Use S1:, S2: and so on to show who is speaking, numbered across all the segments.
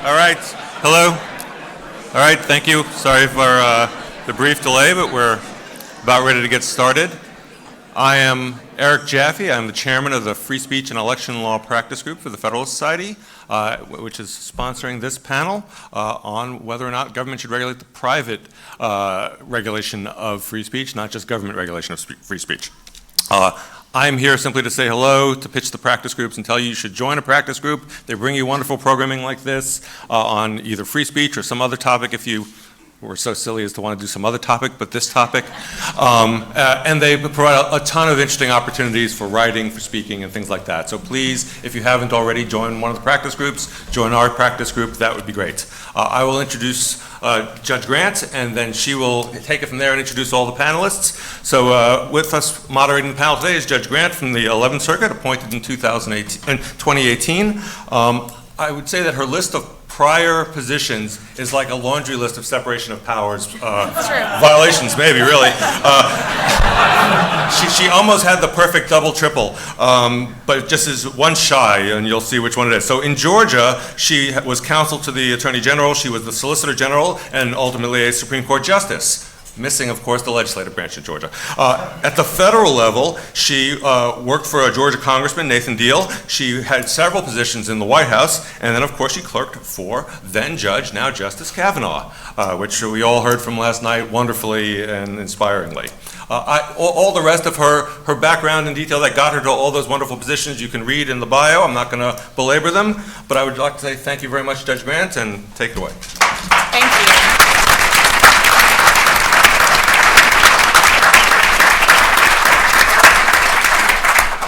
S1: All right. Hello. All right. Thank you. Sorry for the brief delay, but we're about ready to get started. I am Eric Jaffe. I'm the chairman of the Free Speech and Election Law Practice Group for the Federalist Society, which is sponsoring this panel on whether or not government should regulate the private regulation of free speech, not just government regulation of free speech. I'm here simply to say hello, to pitch the practice groups and tell you should join a practice group. They bring you wonderful programming like this on either free speech or some other topic if you were so silly as to want to do some other topic, but this topic. And they provide a ton of interesting opportunities for writing, for speaking, and things like that. So please, if you haven't already, join one of the practice groups, join our practice group, that would be great. I will introduce Judge Grant, and then she will take it from there and introduce all the panelists. So with us moderating the panel today is Judge Grant from the 11th Circuit, appointed in 2018. I would say that her list of prior positions is like a laundry list of separation of powers violations, maybe, really. She almost had the perfect double triple, but just is one shy, and you'll see which one it is. So in Georgia, she was counsel to the Attorney General, she was the Solicitor General, and ultimately a Supreme Court Justice. Missing, of course, the legislative branch in Georgia. At the federal level, she worked for a Georgia Congressman, Nathan Deal. She had several positions in the White House, and then, of course, she clerked for then Judge, now Justice Kavanaugh, which we all heard from last night wonderfully and inspiringly. All the rest of her background in detail that got her to all those wonderful positions you can read in the bio. I'm not going to belabor them, but I would like to say thank you very much, Judge Grant, and take it away.
S2: Thank you.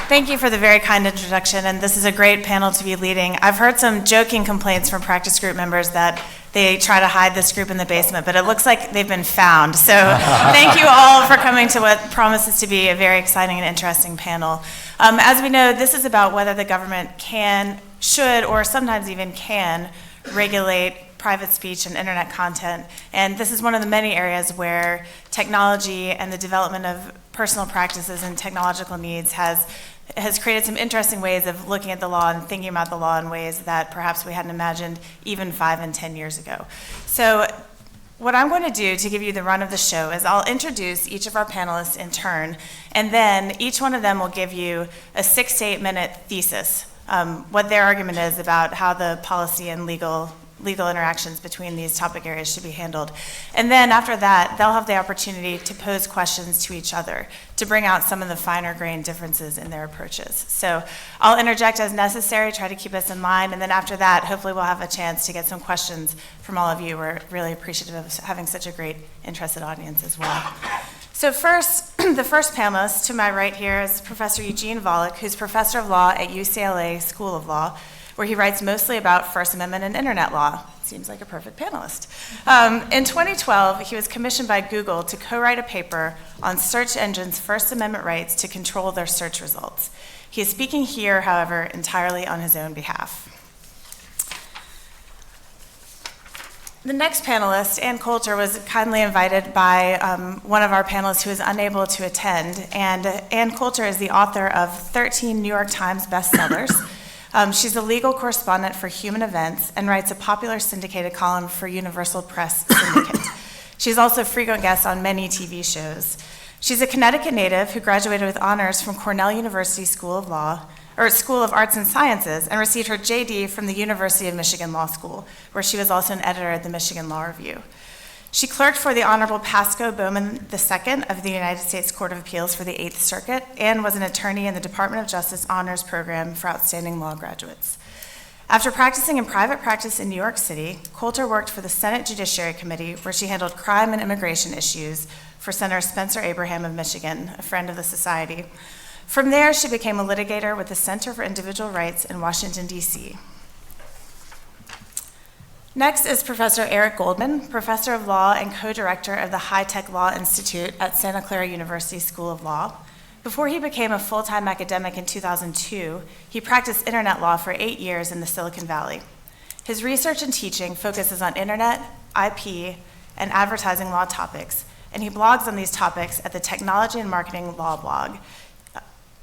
S2: Thank you for the very kind introduction, and this is a great panel to be leading. I've heard some joking complaints from practice group members that they try to hide this group in the basement, but it looks like they've been found. So thank you all for coming to what promises to be a very exciting and interesting panel. As we know, this is about whether the government can, should, or sometimes even can regulate private speech and internet content. And this is one of the many areas where technology and the development of personal practices and technological needs has created some interesting ways of looking at the law and thinking about the law in ways that perhaps we hadn't imagined even 5 and 10 years ago. So what I'm going to do to give you the run of the show is I'll introduce each of our panelists in turn, and then each one of them will give you a 6 to 8 minute thesis, what their argument is about how the policy and legal interactions between these topic areas should be handled. And then after that, they'll have the opportunity to pose questions to each other to bring out some of the finer grained differences in their approaches. So I'll interject as necessary, try to keep us in line, and then after that, hopefully we'll have a chance to get some questions from all of you. We're really appreciative of having such a great, interested audience as well. So first, the first panelist to my right here is Professor Eugene Volokh, who's professor of law at UCLA School of Law, where he writes mostly about First Amendment and internet law. Seems like a perfect panelist. In 2012, he was commissioned by Google to co-write a paper on search engines' First Amendment rights to control their search results. He is speaking here, however, entirely on his own behalf. The next panelist, Ann Coulter, was kindly invited by one of our panelists who was unable to attend. And Ann Coulter is the author of 13 New York Times bestsellers. She's a legal correspondent for Human Events and writes a popular syndicated column for Universal Press Syndicate. She's also a frequent guest on many TV shows. She's a Connecticut native who graduated with honors from Cornell University School of Arts and Sciences, and received her JD from the University of Michigan Law School, where she was also an editor at the Michigan Law Review. She clerked for the Honorable Pasco Bowman II of the United States Court of Appeals for the 8th Circuit and was an attorney in the Department of Justice Honors Program for outstanding law graduates. After practicing in private practice in New York City, Coulter worked for the Senate Judiciary Committee, where she handled crime and immigration issues for Senator Spencer Abraham of Michigan, a friend of the society. From there, she became a litigator with the Center for Individual Rights in Washington, D.C. Next is Professor Eric Goldman, professor of law and co-director of the High-Tech Law Institute at Santa Clara University School of Law. Before he became a full-time academic in 2002, he practiced internet law for 8 years in the Silicon Valley. His research and teaching focuses on internet, IP, and advertising law topics, and he blogs on these topics at the Technology and Marketing Law blog.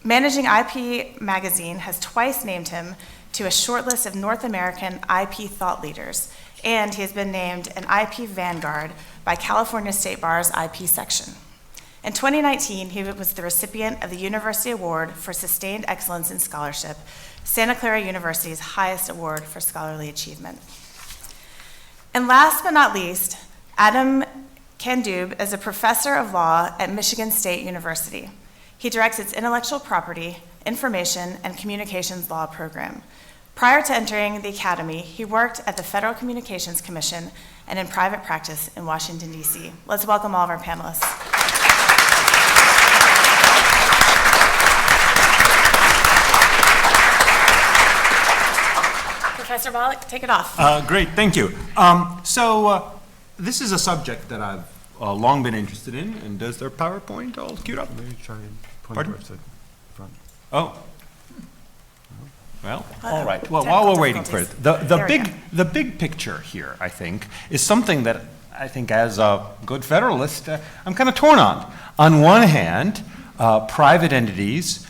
S2: Managing IP Magazine has twice named him to a short list of North American IP thought leaders, and he has been named an IP Vanguard by California State Bar's IP section. In 2019, he was the recipient of the University Award for Sustained Excellence in Scholarship, Santa Clara University's highest award for scholarly achievement. And last but not least, Adam Candeub is a professor of law at Michigan State University. He directs its intellectual property, information, and communications law program. Prior to entering the academy, he worked at the Federal Communications Commission and in private practice in Washington, D.C. Let's welcome all of our panelists. Professor Volokh, take it off.
S3: Great, thank you. This is a subject that I've long been interested in, and does their PowerPoint all queued up?
S4: Maybe try and point
S3: Pardon?
S4: towards the front.
S3: Oh. Well, all right. Well, while we're waiting for it, the big picture here, I think, is something that I think, as a good Federalist, I'm kind of torn on. On one hand, private entities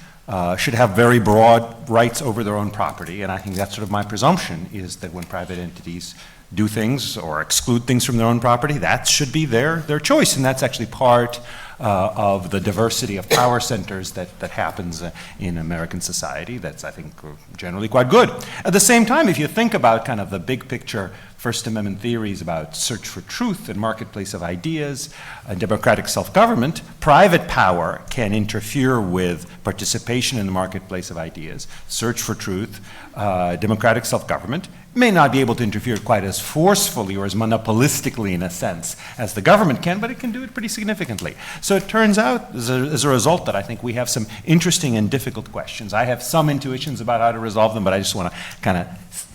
S3: should have very broad rights over their own property, and I think that's sort of my presumption, is that when private entities do things or exclude things from their own property, that should be their choice, and that's actually part of the diversity of power centers that happens in American society. That's, I think, generally quite good. At the same time, if you think about kind of the big picture First Amendment theories about search for truth and marketplace of ideas, democratic self-government, private power can interfere with participation in the marketplace of ideas. Search for truth, democratic self-government may not be able to interfere quite as forcefully or as monopolistically, in a sense, as the government can, but it can do it pretty significantly. So it turns out, as a result, that I think we have some interesting and difficult questions. I have some intuitions about how to resolve them, but I just want to kind of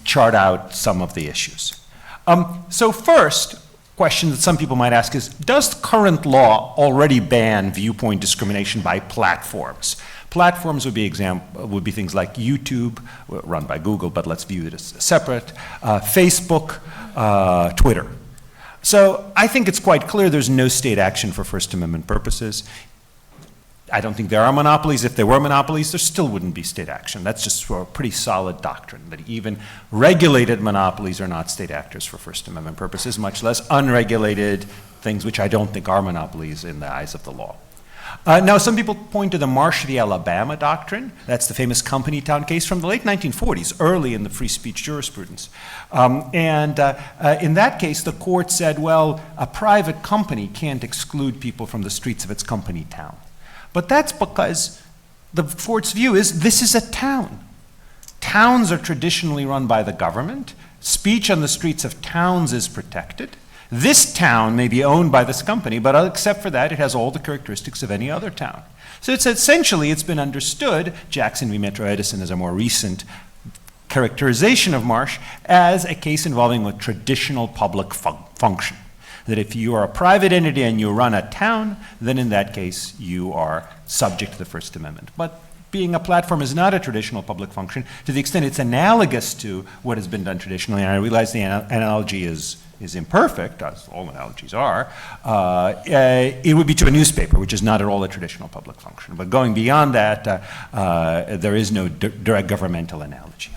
S3: chart out some of the issues. So first, question that some people might ask is, does current law already ban viewpoint discrimination by platforms? Platforms would be things like YouTube, run by Google, but let's view it as separate, Facebook, Twitter. So I think it's quite clear there's no state action for First Amendment purposes. I don't think there are monopolies. If there were monopolies, there still wouldn't be state action. That's just a pretty solid doctrine, that even regulated monopolies are not state actors for First Amendment purposes, much less unregulated things which I don't think are monopolies in the eyes of the law. Now, some people point to the Marsh v. Alabama doctrine. That's the famous Company Town case from the late 1940s, early in the free speech jurisprudence. In that case, the court said, well, a private company can't exclude people from the streets of its company town. But that's because the court's view is this is a town. Towns are traditionally run by the government. Speech on the streets of towns is protected. This town may be owned by this company, but except for that, it has all the characteristics of any other town. So it's been understood, Jackson v. Metro Edison is a more recent characterization of Marsh, as a case involving a traditional public function. That if you are a private entity and you run a town, then in that case you are subject to the First Amendment. But being a platform is not a traditional public function to the extent it's analogous to what has been done traditionally, and I realize the analogy is imperfect, as all analogies are, it would be to a newspaper, which is not at all a traditional public function. But going beyond that, there is no direct governmental analogy.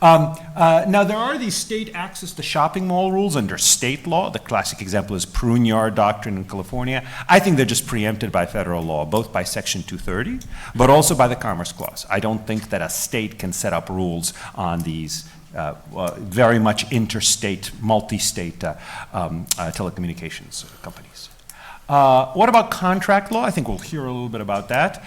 S3: Now, there are these state access to shopping mall rules under state law. The classic example is Pruneyard Doctrine in California. I think they're just preempted by federal law, both by Section 230, but also by the Commerce Clause. I don't think that a state can set up rules on these very much interstate, multi-state telecommunications companies. What about contract law? I think we'll hear a little bit about that.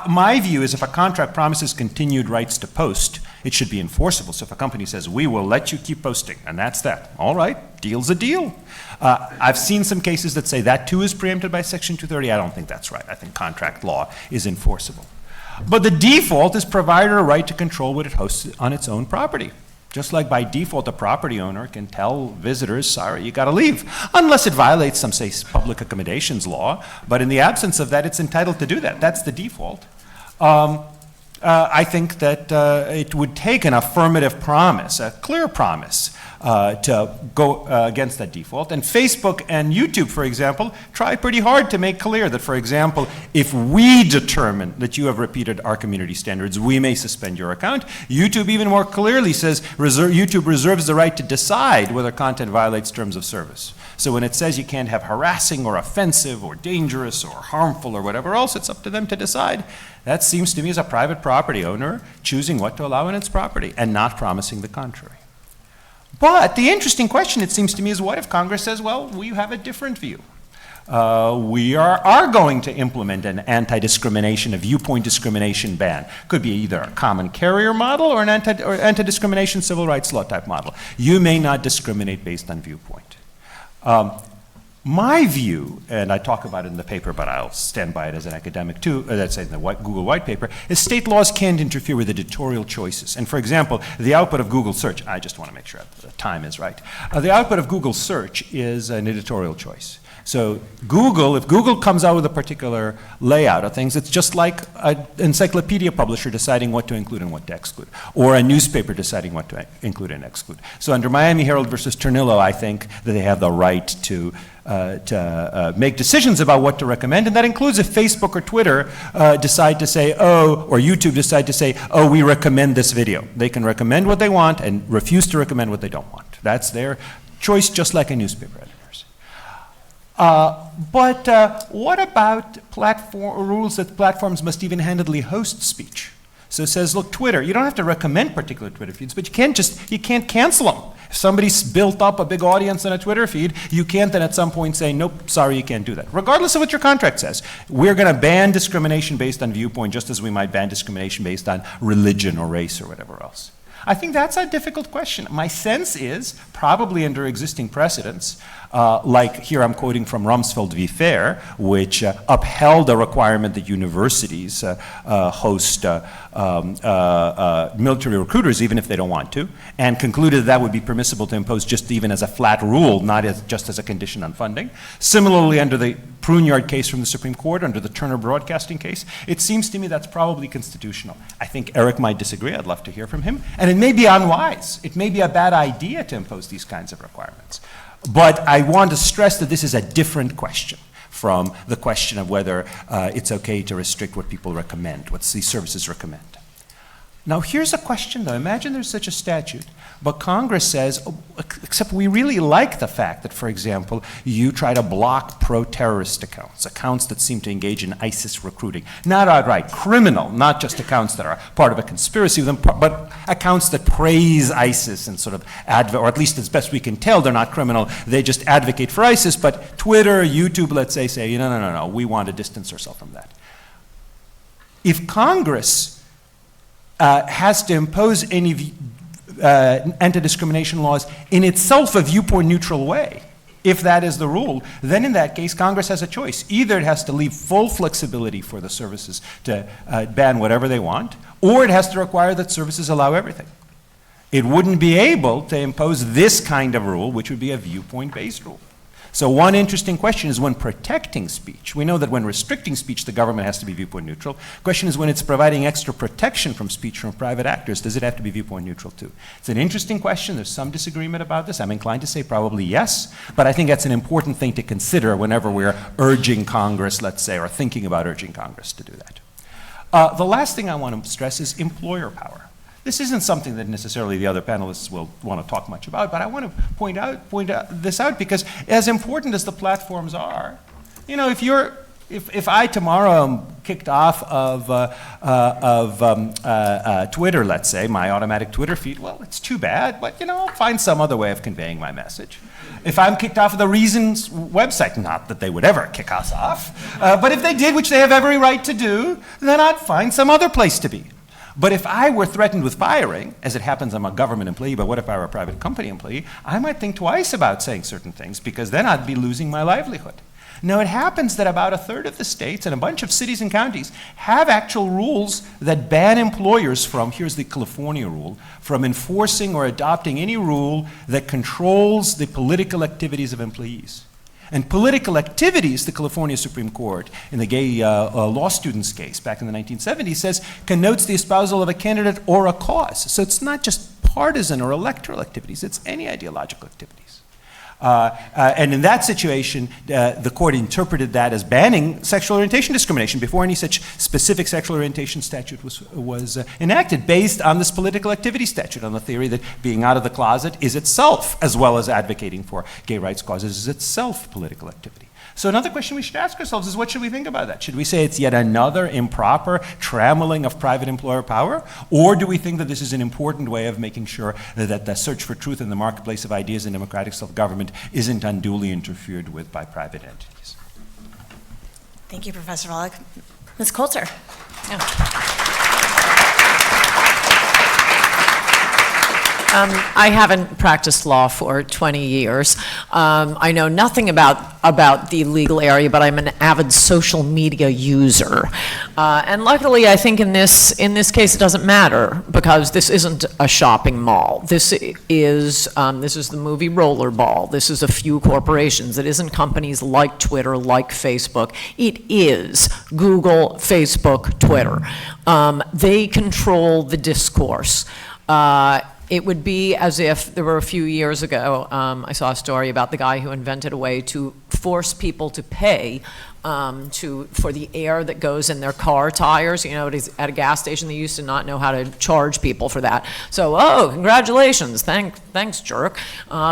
S3: My view is if a contract promises continued rights to post, it should be enforceable. So if a company says, we will let you keep posting, and that's that. All right, deal's a deal. I've seen some cases that say that too is preempted by Section 230. I don't think that's right. I think contract law is enforceable. But the default is provided a right to control what it hosts on its own property. Just like by default, the property owner can tell visitors, sorry, you gotta leave, unless it violates some, say, public accommodations law. But in the absence of that, it's entitled to do that. That's the default. I think that it would take an affirmative promise, a clear promise to go against that default. And Facebook and YouTube, for example, try pretty hard to make clear that, for example, if we determine that you have repeated our community standards, we may suspend your account. YouTube even more clearly says YouTube reserves the right to decide whether content violates terms of service. So when it says you can't have harassing or offensive or dangerous or harmful or whatever else, it's up to them to decide. That seems to me as a private property owner choosing what to allow in its property and not promising the contrary. But the interesting question, it seems to me, is what if Congress says, well, we have a different view. We are going to implement an anti-discrimination, a viewpoint discrimination ban. Could be either a common carrier model or an anti-discrimination civil rights law type model. You may not discriminate based on viewpoint. My view, and I talk about it in the paper, but I'll stand by it as an academic too, that's in the Google White Paper, is state laws can't interfere with editorial choices. And for example, the output of Google search, I just want to make sure the time is right. The output of Google search is an editorial choice. So Google, if Google comes out with a particular layout of things, it's just like an encyclopedia publisher deciding what to include and what to exclude, or a newspaper deciding what to include and exclude. So under Miami Herald versus Ternillo, I think that they have the right to make decisions about what to recommend, and that includes if Facebook or Twitter decide to say, oh, or YouTube decide to say, oh, we recommend this video. They can recommend what they want and refuse to recommend what they don't want. That's their choice, just like a newspaper editor's. But what about rules that platforms must even-handedly host speech? So it says, look, Twitter, you don't have to recommend particular Twitter feeds, but you can't cancel them. If somebody's built up a big audience on a Twitter feed, you can't then at some point say, nope, sorry, you can't do that. Regardless of what your contract says. We're going to ban discrimination based on viewpoint just as we might ban discrimination based on religion or race or whatever else. I think that's a difficult question. My sense is, probably under existing precedents, like here I'm quoting from Rumsfeld v. Fair, which upheld a requirement that universities host military recruiters even if they don't want to, and concluded that would be permissible to impose just even as a flat rule, not just as a condition on funding. Similarly, under the Pruneyard case from the Supreme Court, under the Turner Broadcasting case, it seems to me that's probably constitutional. I think Eric might disagree. I'd love to hear from him. And it may be unwise. It may be a bad idea to impose these kinds of requirements. But I want to stress that this is a different question from the question of whether it's okay to restrict what people recommend, what these services recommend. Now here's a question though. Imagine there's such a statute, but Congress says, oh, except we really like the fact that, for example, you try to block pro-terrorist accounts, accounts that seem to engage in ISIS recruiting. Not outright criminal, not just accounts that are part of a conspiracy with them, but accounts that praise ISIS and sort of or at least as best we can tell, they're not criminal, they just advocate for ISIS, but Twitter, YouTube, let's say, no, we want to distance ourselves from that. If Congress has to impose any anti-discrimination laws in itself a viewpoint neutral way, if that is the rule, then in that case Congress has a choice. Either it has to leave full flexibility for the services to ban whatever they want, or it has to require that services allow everything. It wouldn't be able to impose this kind of rule, which would be a viewpoint-based rule. So one interesting question is when protecting speech. We know that when restricting speech, the government has to be viewpoint neutral. The question is when it's providing extra protection from speech from private actors, does it have to be viewpoint neutral too? It's an interesting question. There's some disagreement about this. I'm inclined to say probably yes, but I think that's an important thing to consider whenever we're urging Congress, let's say, or thinking about urging Congress to do that. The last thing I want to stress is employer power. This isn't something that necessarily the other panelists will want to talk much about, but I want to point this out because as important as the platforms are, you know, if I tomorrow am kicked off of Twitter, let's say, my automatic Twitter feed, well, it's too bad, but you know, I'll find some other way of conveying my message. If I'm kicked off of the Reasons website, not that they would ever kick us off, but if they did, which they have every right to do, then I'd find some other place to be. But if I were threatened with firing, as it happens I'm a government employee, but what if I were a private company employee, I might think twice about saying certain things because then I'd be losing my livelihood. Now it happens that about a third of the states and a bunch of cities and counties have actual rules that ban employers from, here's the California rule, from enforcing or adopting any rule that controls the political activities of employees. And political activities, the California Supreme Court, in the gay law students case back in the 1970s, says connotes the espousal of a candidate or a cause. So it's not just partisan or electoral activities. It's any ideological activities. And in that situation, the court interpreted that as banning sexual orientation discrimination before any such specific sexual orientation statute was enacted, based on this political activity statute, on the theory that being out of the closet is itself, as well as advocating for gay rights causes, is itself political activity. So another question we should ask ourselves is, what should we think about that? Should we say it's yet another improper trammeling of private employer power? Or do we think that this is an important way of making sure that the search for truth in the marketplace of ideas in democratic self-government isn't unduly interfered with by private entities?
S2: Thank you, Professor Volokh. Ms. Coulter.
S4: I haven't practiced law for 20 years. I know nothing about the legal area, but I'm an avid social media user. And luckily, I think in this case, it doesn't matter, because this isn't a shopping mall. This is the movie Rollerball. This is a few corporations. It isn't companies like Twitter, like Facebook. It is Google, Facebook, Twitter. They control the discourse. It would be as if there were a few years ago, I saw a story about the guy who invented a way to force people to pay for the air that goes in their car tires. You know, at a gas station, they used to not know how to charge people for that. So, oh, congratulations, thanks, jerk.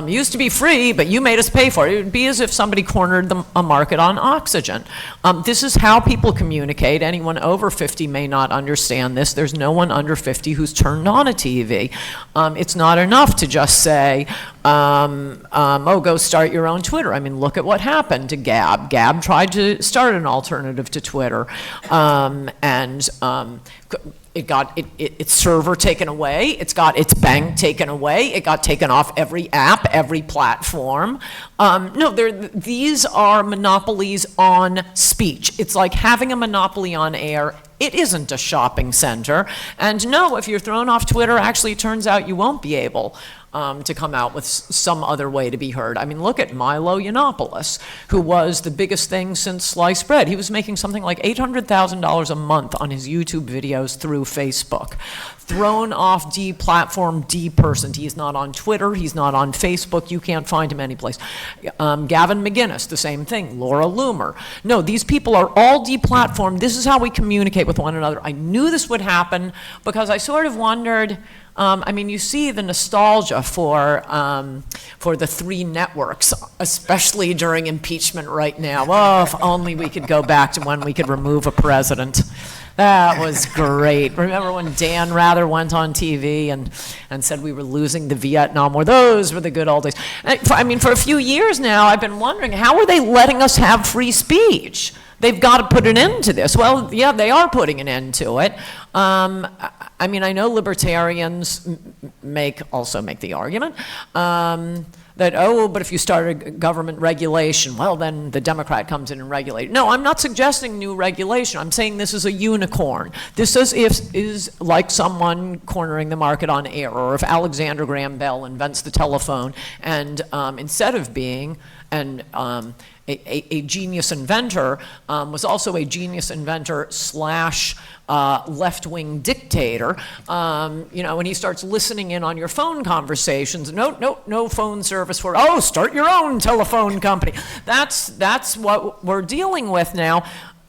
S4: Used to be free, but you made us pay for it. It would be as if somebody cornered a market on oxygen. This is how people communicate. Anyone over 50 may not understand this. There's no one under 50 who's turned on a TV. It's not enough to just say, oh, go start your own Twitter. I mean, look at what happened to Gab. Gab tried to start an alternative to Twitter, it got its server taken away. It's got its bank taken away. It got taken off every app, every platform. These are monopolies on speech. It's like having a monopoly on air. It isn't a shopping center. And no, if you're thrown off Twitter, actually it turns out you won't be able to come out with some other way to be heard. I mean, look at Milo Yiannopoulos, who was the biggest thing since sliced bread. He was making something like $800,000 a month on his YouTube videos through Facebook. Thrown off, deplatformed, depersoned. He's not on Twitter. He's not on Facebook. You can't find him anyplace. Gavin McInnes, the same thing. Laura Loomer. No, these people are all deplatformed. This is how we communicate with one another. I knew this would happen because I sort of wondered, I mean, you see the nostalgia for the three networks, especially during impeachment right now. Oh, if only we could go back to when we could remove a president. That was great. Remember when Dan Rather went on TV and said we were losing the Vietnam War? Those were the good old days. I mean, for a few years now, I've been wondering, how are they letting us have free speech? They've got to put an end to this. Well, yeah, they are putting an end to it. I mean, I know libertarians also make the argument that, oh, but if you start a government regulation, well, then the Democrat comes in and regulates. No, I'm not suggesting new regulation. I'm saying this is a unicorn. This is like someone cornering the market on air, or if Alexander Graham Bell invents the telephone, and instead of being a genius inventor, was also a genius inventor / left-wing dictator, when he starts listening in on your phone conversations. No phone service start your own telephone company. That's what we're dealing with now.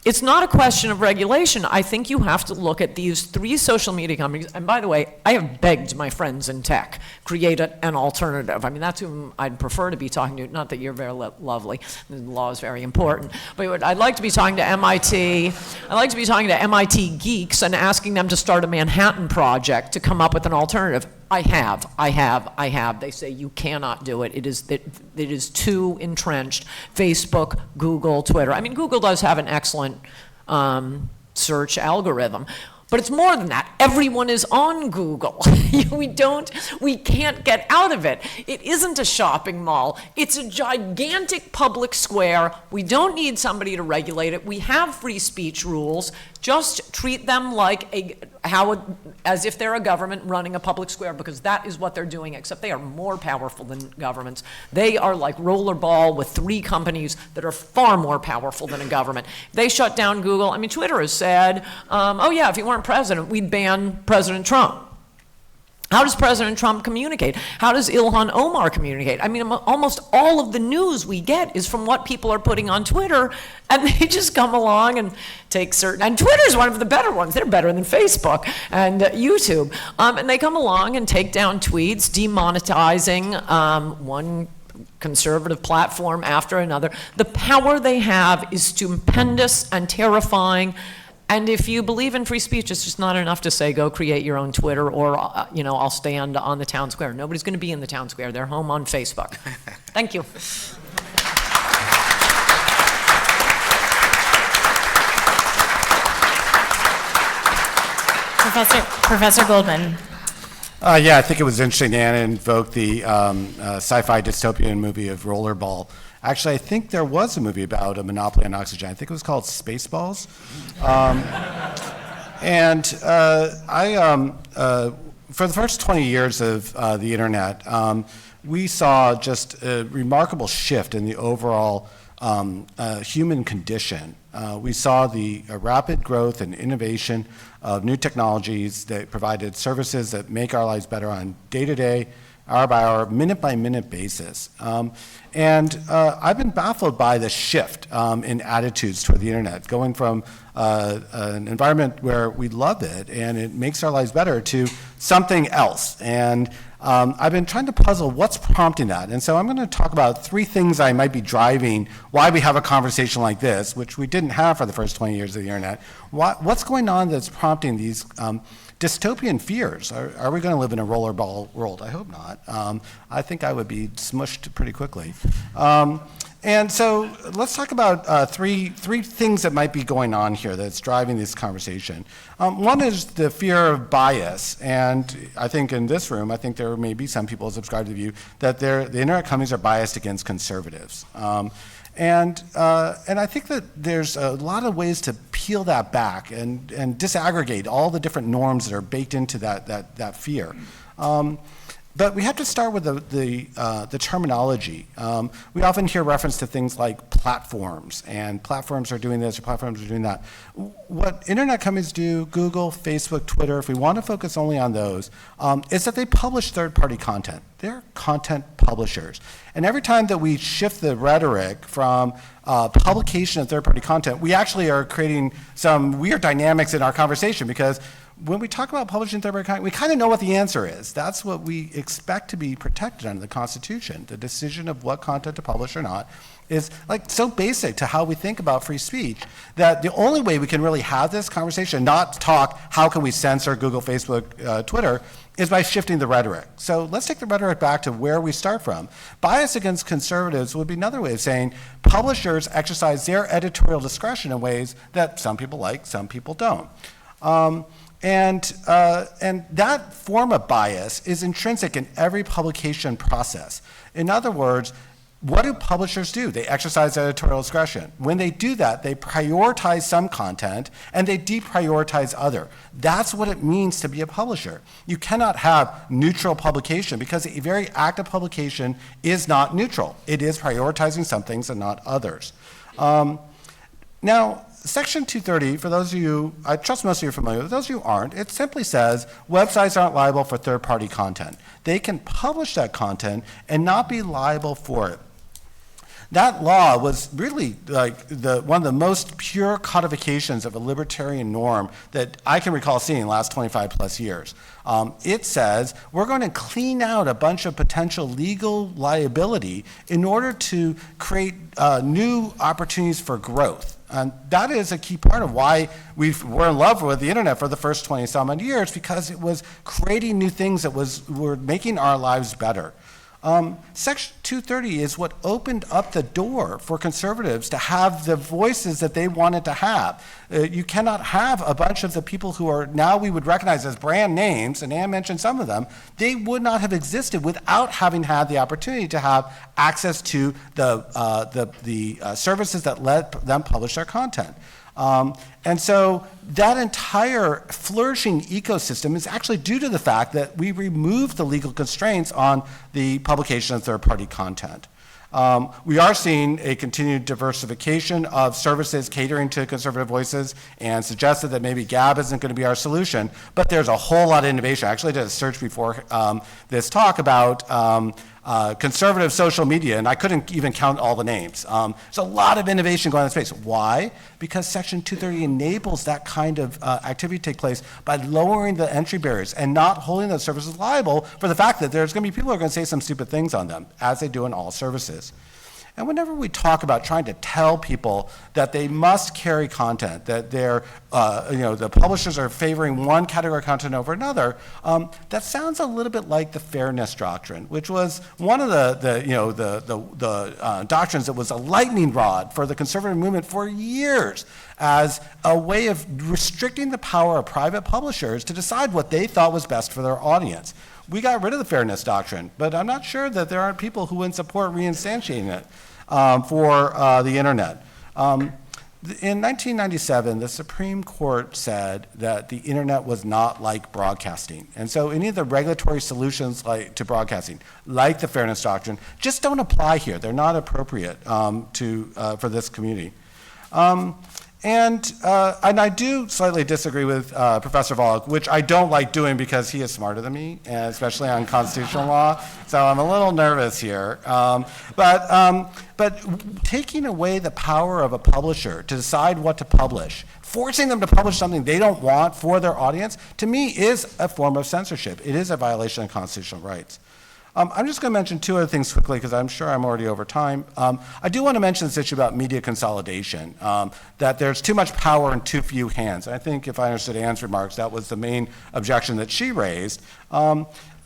S4: It's not a question of regulation. I think you have to look at these three social media companies. And by the way, I have begged my friends in tech, create an alternative. I mean, that's whom I'd prefer to be talking to. Not that you're very lovely. The law is very important. But I'd like to be talking to MIT. I'd like to be talking to MIT geeks and asking them to start a Manhattan Project to come up with an alternative. I have. They say you cannot do it. It is too entrenched. Facebook, Google, Twitter. I mean, Google does have an excellent search algorithm. But it's more than that. Everyone is on Google. We can't get out of it. It isn't a shopping mall. It's a gigantic public square. We don't need somebody to regulate it. We have free speech rules. Just treat them as if they're a government running a public square, because that is what they're doing, except they are more powerful than governments. They are like Rollerball with three companies that are far more powerful than a government. They shut down Google. I mean, Twitter has said, if you weren't president, we'd ban President Trump. How does President Trump communicate? How does Ilhan Omar communicate? I mean, almost all of the news we get is from what people are putting on Twitter, and they just come along and take certain, and Twitter's one of the better ones. They're better than Facebook and YouTube. And they come along and take down tweets, demonetizing one conservative platform after another. The power they have is stupendous and terrifying. And if you believe in free speech, it's just not enough to say, go create your own Twitter, or, I'll stand on the town square. Nobody's going to be in the town square. They're home on Facebook. Thank you.
S2: Professor Goldman.
S5: Yeah, I think it was interesting Anna invoked the sci-fi dystopian movie of Rollerball. Actually, I think there was a movie about a monopoly on oxygen. I think it was called Spaceballs. For the first 20 years of the internet, we saw just a remarkable shift in the overall human condition. We saw the rapid growth and innovation of new technologies that provided services that make our lives better on day-to-day, hour-by-hour, minute-by-minute basis. I've been baffled by the shift in attitudes toward the internet, going from an environment where we love it and it makes our lives better to something else. And I've been trying to puzzle what's prompting that. And so I'm going to talk about three things I might be driving why we have a conversation like this, which we didn't have for the first 20 years of the internet. What's going on that's prompting these dystopian fears? Are we going to live in a rollerball world? I hope not. I think I would be smushed pretty quickly. And so let's talk about three things that might be going on here that's driving this conversation. One is the fear of bias, and I think in this room, I think there may be some people who subscribe to the view that the internet companies are biased against conservatives. And I think that there's a lot of ways to peel that back and disaggregate all the different norms that are baked into that fear. But we have to start with the terminology. We often hear reference to things like platforms, and platforms are doing this or platforms are doing that. What internet companies do, Google, Facebook, Twitter, if we want to focus only on those, is that they publish third-party content. They're content publishers. And every time that we shift the rhetoric from publication of third-party content, we actually are creating some weird dynamics in our conversation, because when we talk about publishing third-party content, we kind of know what the answer is. That's what we expect to be protected under the Constitution. The decision of what content to publish or not is like so basic to how we think about free speech that the only way we can really have this conversation, not talk how can we censor Google, Facebook, Twitter, is by shifting the rhetoric. So let's take the rhetoric back to where we start from. Bias against conservatives would be another way of saying publishers exercise their editorial discretion in ways that some people like, some people don't. And that form of bias is intrinsic in every publication process. In other words, what do publishers do? They exercise editorial discretion. When they do that, they prioritize some content and they deprioritize other. That's what it means to be a publisher. You cannot have neutral publication because a very act of publication is not neutral. It is prioritizing some things and not others. Now, Section 230, for those of you, I trust most of you are familiar with, those of you who aren't, it simply says websites aren't liable for third-party content. They can publish that content and not be liable for it. That law was really like one of the most pure codifications of a libertarian norm that I can recall seeing in the last 25 plus years. It says we're going to clean out a bunch of potential legal liability in order to create new opportunities for growth. And that is a key part of why we're in love with the internet for the first 20-some years, because it was creating new things that were making our lives better. Section 230 is what opened up the door for conservatives to have the voices that they wanted to have. You cannot have a bunch of the people who are now we would recognize as brand names, and Ann mentioned some of them, they would not have existed without having had the opportunity to have access to the services that let them publish their content. And so that entire flourishing ecosystem is actually due to the fact that we removed the legal constraints on the publication of third-party content. We are seeing a continued diversification of services catering to conservative voices, and suggested that maybe Gab isn't going to be our solution, but there's a whole lot of innovation. I actually did a search before this talk about conservative social media, and I couldn't even count all the names. There's a lot of innovation going on in space. Why? Because Section 230 enables that kind of activity to take place by lowering the entry barriers and not holding those services liable for the fact that there's going to be people who are going to say some stupid things on them, as they do in all services. And whenever we talk about trying to tell people that they must carry content, that they're, the publishers are favoring one category of content over another, that sounds a little bit like the fairness doctrine, which was one of the doctrines that was a lightning rod for the conservative movement for years as a way of restricting the power of private publishers to decide what they thought was best for their audience. We got rid of the fairness doctrine, but I'm not sure that there aren't people who wouldn't support reinstantiating it for the internet. In 1997, the Supreme Court said that the internet was not like broadcasting. And so any of the regulatory solutions to broadcasting, like the fairness doctrine, just don't apply here. They're not appropriate for this community. And I do slightly disagree with Professor Volokh, which I don't like doing because he is smarter than me, and especially on constitutional law. So I'm a little nervous here. But taking away the power of a publisher to decide what to publish, forcing them to publish something they don't want for their audience, to me is a form of censorship. It is a violation of constitutional rights. I'm just going to mention two other things quickly because I'm sure I'm already over time. I do want to mention this issue about media consolidation, that there's too much power in too few hands. I think if I understood Anne's remarks, that was the main objection that she raised.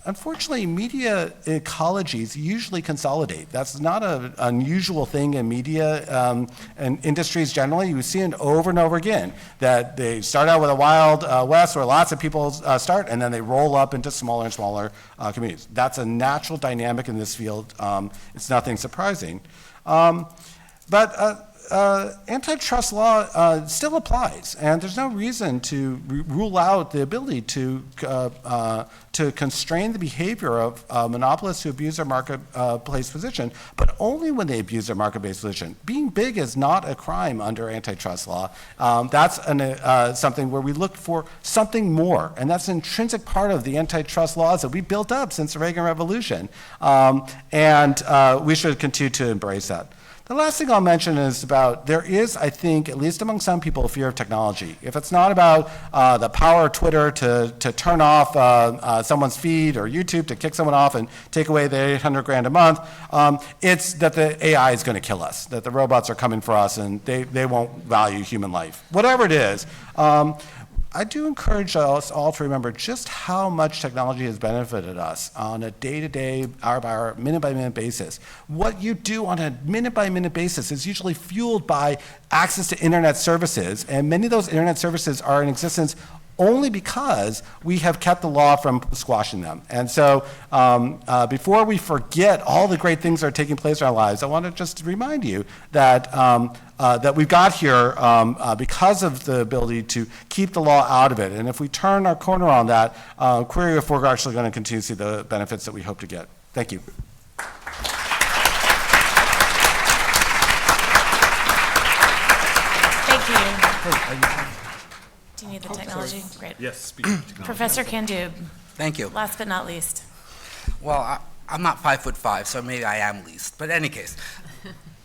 S5: Unfortunately, media ecologies usually consolidate. That's not an unusual thing in media and industries generally. You see it over and over again, that they start out with a wild west where lots of people start, and then they roll up into smaller and smaller communities. That's a natural dynamic in this field. It's nothing surprising. But antitrust law still applies, and there's no reason to rule out the ability to constrain the behavior of monopolists who abuse their marketplace position, but only when they abuse their market-based position. Being big is not a crime under antitrust law. That's something where we look for something more, and that's an intrinsic part of the antitrust laws that we built up since the Reagan Revolution, and we should continue to embrace that. The last thing I'll mention is about, there is, I think, at least among some people, a fear of technology. If it's not about the power of Twitter to turn off someone's feed, or YouTube to kick someone off and take away the 800 grand a month, it's that the AI is going to kill us, that the robots are coming for us and they won't value human life. Whatever it is, I do encourage us all to remember just how much technology has benefited us on a day-to-day, hour-by-hour, minute-by-minute basis. What you do on a minute-by-minute basis is usually fueled by access to internet services, and many of those internet services are in existence only because we have kept the law from squashing them. And so before we forget all the great things that are taking place in our lives, I want to just remind you that that we've got here because of the ability to keep the law out of it. And if we turn our corner on that, query if we're actually going to continue to see the benefits that we hope to get. Thank you.
S2: Thank you. Do you need the technology? Great.
S3: Yes, speaking of technology.
S2: Professor Candeub,
S6: Thank you.
S2: last but not least.
S6: Well, I'm not 5'5", so maybe I am least. But in any case,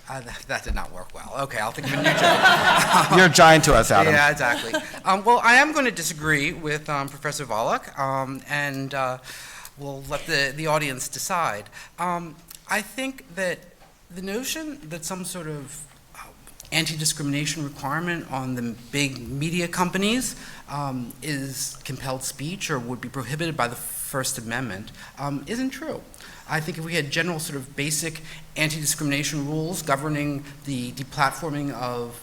S6: that did not work well. Okay, I'll think of a new joke.
S5: You're a giant to us, Adam.
S6: Yeah, exactly. Well, I am going to disagree with Professor Volokh, and we'll let the audience decide. I think that the notion that some sort of anti-discrimination requirement on the big media companies is compelled speech or would be prohibited by the First Amendment isn't true. I think if we had general sort of basic anti-discrimination rules governing the deplatforming of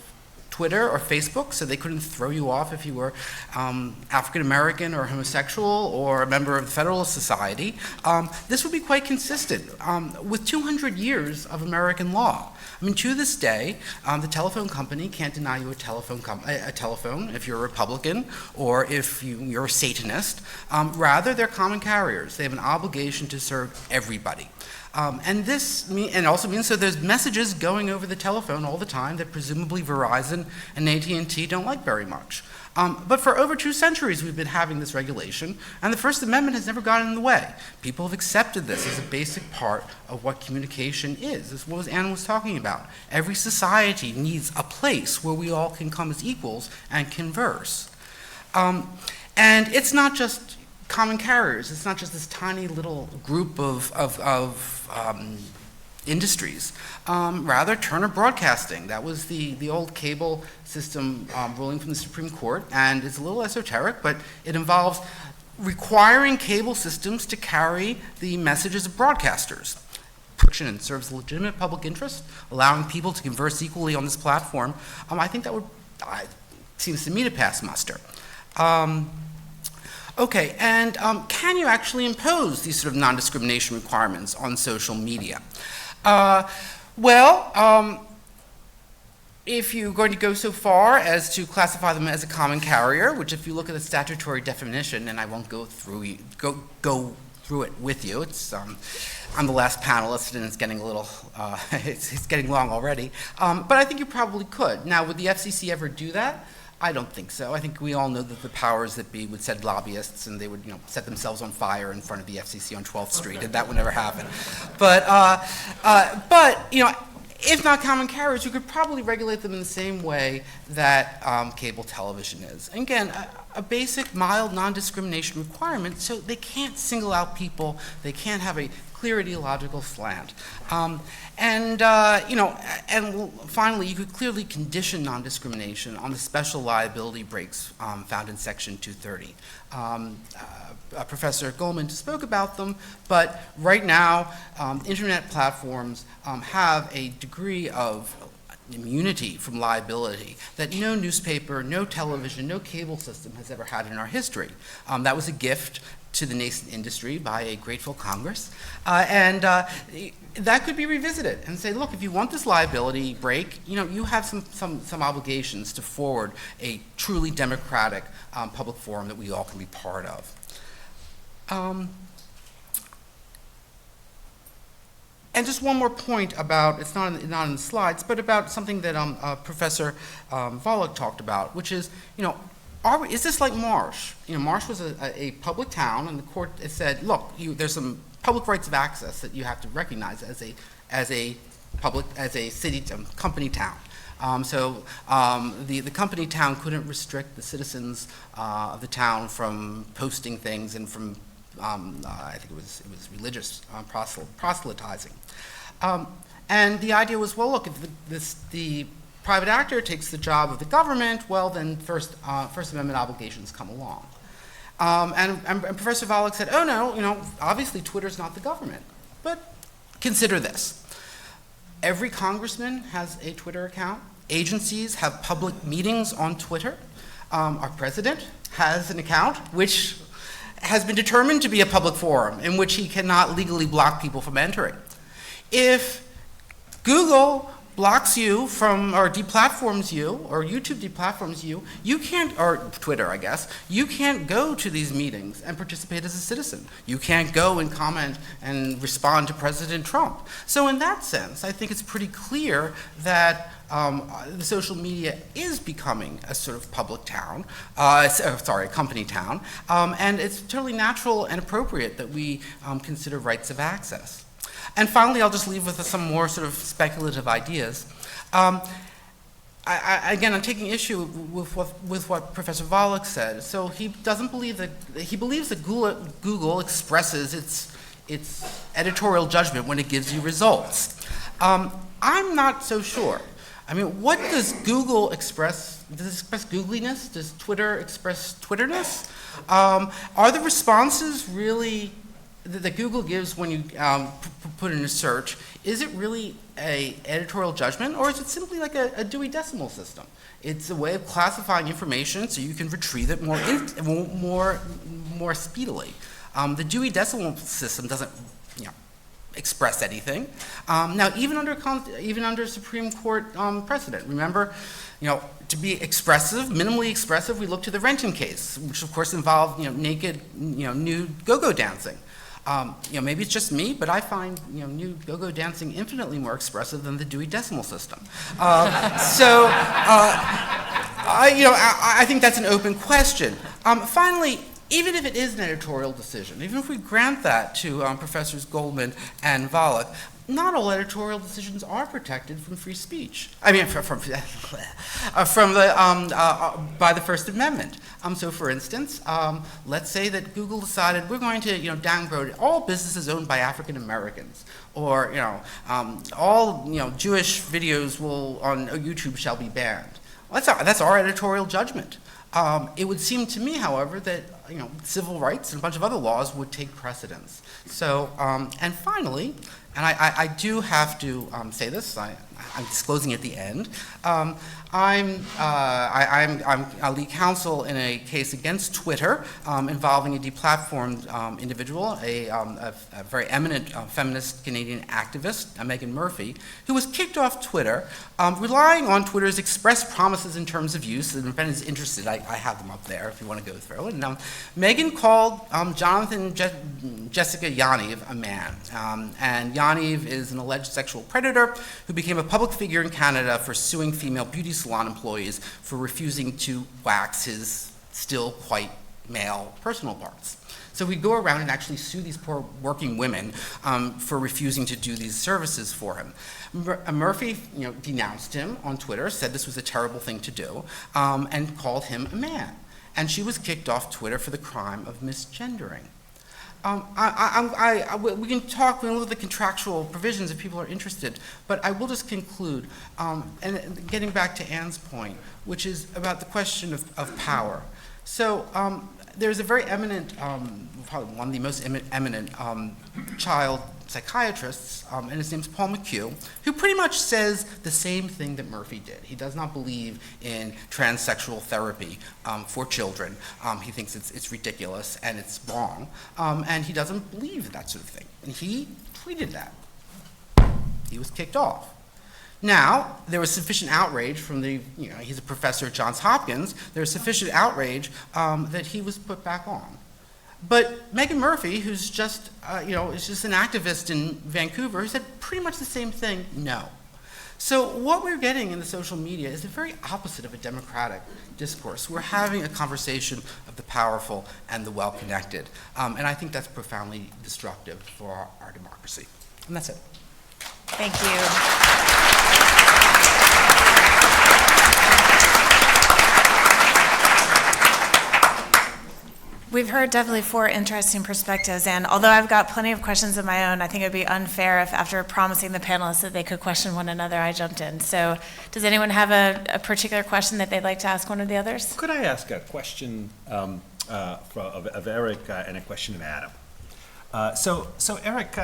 S6: Twitter or Facebook, so they couldn't throw you off if you were African American or homosexual or a member of the Federalist Society. This would be quite consistent with 200 years of American law. I mean, to this day, the telephone company can't deny you a telephone if you're a Republican or if you're a Satanist. Rather, they're common carriers. They have an obligation to serve everybody. And also means so there's messages going over the telephone all the time that presumably Verizon and AT&T don't like very much. But for over 2 centuries, we've been having this regulation, and the First Amendment has never gotten in the way. People have accepted this as a basic part of what communication is. This is what Anne was talking about. Every society needs a place where we all can come as equals and converse. And it's not just common carriers. It's not just this tiny little group of industries. Rather, Turner Broadcasting, that was the old cable system ruling from the Supreme Court, and it's a little esoteric, but it involves requiring cable systems to carry the messages of broadcasters. And serves legitimate public interest, allowing people to converse equally on this platform. I think that would, seems to me to pass muster. Okay, and can you actually impose these sort of non-discrimination requirements on social media? If you're going to go so far as to classify them as a common carrier, which if you look at the statutory definition, and I won't go through it with you, it's I'm the last panelist and it's getting a little, it's getting long already, but I think you probably could. Now, would the FCC ever do that? I don't think so. I think we all know that the powers that be would send lobbyists and they would, set themselves on fire in front of the FCC on 12th Street, and that would never happen. But if not common carriers, you could probably regulate them in the same way that cable television is. And again, a basic, mild, non-discrimination requirement, so they can't single out people, they can't have a clear ideological slant. And finally, you could clearly condition non-discrimination on the special liability breaks found in Section 230. Professor Goldman spoke about them, but right now, internet platforms have a degree of immunity from liability that no newspaper, no television, no cable system has ever had in our history. That was a gift to the nascent industry by a grateful Congress. And that could be revisited and say, look, if you want this liability break, you have some obligations to forward a truly democratic public forum that we all can be part of. And just one more point about, it's not in the slides, but about something that Professor Volokh talked about, which is, is this like Marsh? Marsh was a public town, and the court said, look, there's some public rights of access that you have to recognize as a city company town. The company town couldn't restrict the citizens of the town from posting things and from I think it was religious proselytizing. And the idea was, well, look, if the private actor takes the job of the government, well, then First Amendment obligations come along. And Professor Volokh said, oh, no, obviously Twitter's not the government. But consider this. Every congressman has a Twitter account. Agencies have public meetings on Twitter. Our president has an account which has been determined to be a public forum in which he cannot legally block people from entering. If Google blocks you from, or deplatforms you, or YouTube deplatforms you, you can't, or Twitter, I guess, you can't go to these meetings and participate as a citizen. You can't go and comment and respond to President Trump. So in that sense, I think it's pretty clear that the social media is becoming a sort of public town, a company town, and it's totally natural and appropriate that we consider rights of access. And finally, I'll just leave with some more sort of speculative ideas. Again, I'm taking issue with what Professor Volokh said. So he doesn't believe that, he believes that Google expresses its editorial judgment when it gives you results. I'm not so sure. I mean, what does Google express? Does it express googliness? Does Twitter express Twitterness? Are the responses really that Google gives when you put in a search, is it really a editorial judgment, or is it simply like a Dewey Decimal System? It's a way of classifying information so you can retrieve it more speedily. The Dewey Decimal System doesn't, express anything. Now, even under Supreme Court precedent, remember, to be expressive, minimally expressive, we look to the Renton case, which of course involved, naked, nude go-go dancing. Maybe it's just me, but I find nude go-go dancing infinitely more expressive than the Dewey Decimal System. I think that's an open question. Finally, even if it is an editorial decision, even if we grant that to Professors Goldman and Volokh, not all editorial decisions are protected from free speech. I mean, by the First Amendment. So, for instance, let's say that Google decided we're going to, downgrade all businesses owned by African Americans, or all Jewish videos on YouTube shall be banned. Well, that's our editorial judgment. It would seem to me, however, that civil rights and a bunch of other laws would take precedence. So, and finally, and I do have to say this, I'm disclosing at the end, I'm a lead counsel in a case against Twitter involving a deplatformed individual, a very eminent feminist Canadian activist, Megan Murphy, who was kicked off Twitter, relying on Twitter's express promises in terms of use. And if anyone's interested, I have them up there if you want to go through it. And Megan called Jessica Yaniv a man. And Yaniv is an alleged sexual predator who became a public figure in Canada for suing female beauty salon employees for refusing to wax his still quite male personal parts. So we'd go around and actually sue these poor working women for refusing to do these services for him. Murphy, denounced him on Twitter, said this was a terrible thing to do, and called him a man. And she was kicked off Twitter for the crime of misgendering. We can talk, we can look at the contractual provisions if people are interested, but I will just conclude, and getting back to Anne's point, which is about the question of power. So there's a very eminent, probably one of the most eminent child psychiatrists, and his name's Paul McHugh, who pretty much says the same thing that Murphy did. He does not believe in transsexual therapy for children. He thinks it's ridiculous and it's wrong, and he doesn't believe that sort of thing. And he tweeted that. He was kicked off. Now, there was sufficient outrage from he's a professor at Johns Hopkins, there was sufficient outrage that he was put back on. But Megan Murphy, who's just, is just an activist in Vancouver, who said pretty much the same thing, no. So what we're getting in the social media is the very opposite of a democratic discourse. We're having a conversation of the powerful and the well-connected. And I think that's profoundly destructive for our democracy. And that's it.
S2: Thank you. We've heard definitely 4 interesting perspectives, and although I've got plenty of questions of my own, I think it would be unfair if after promising the panelists that they could question one another, I jumped in. So does anyone have a particular question that they'd like to ask one of the others?
S3: Could I ask a question of Eric and a question of Adam? So Eric,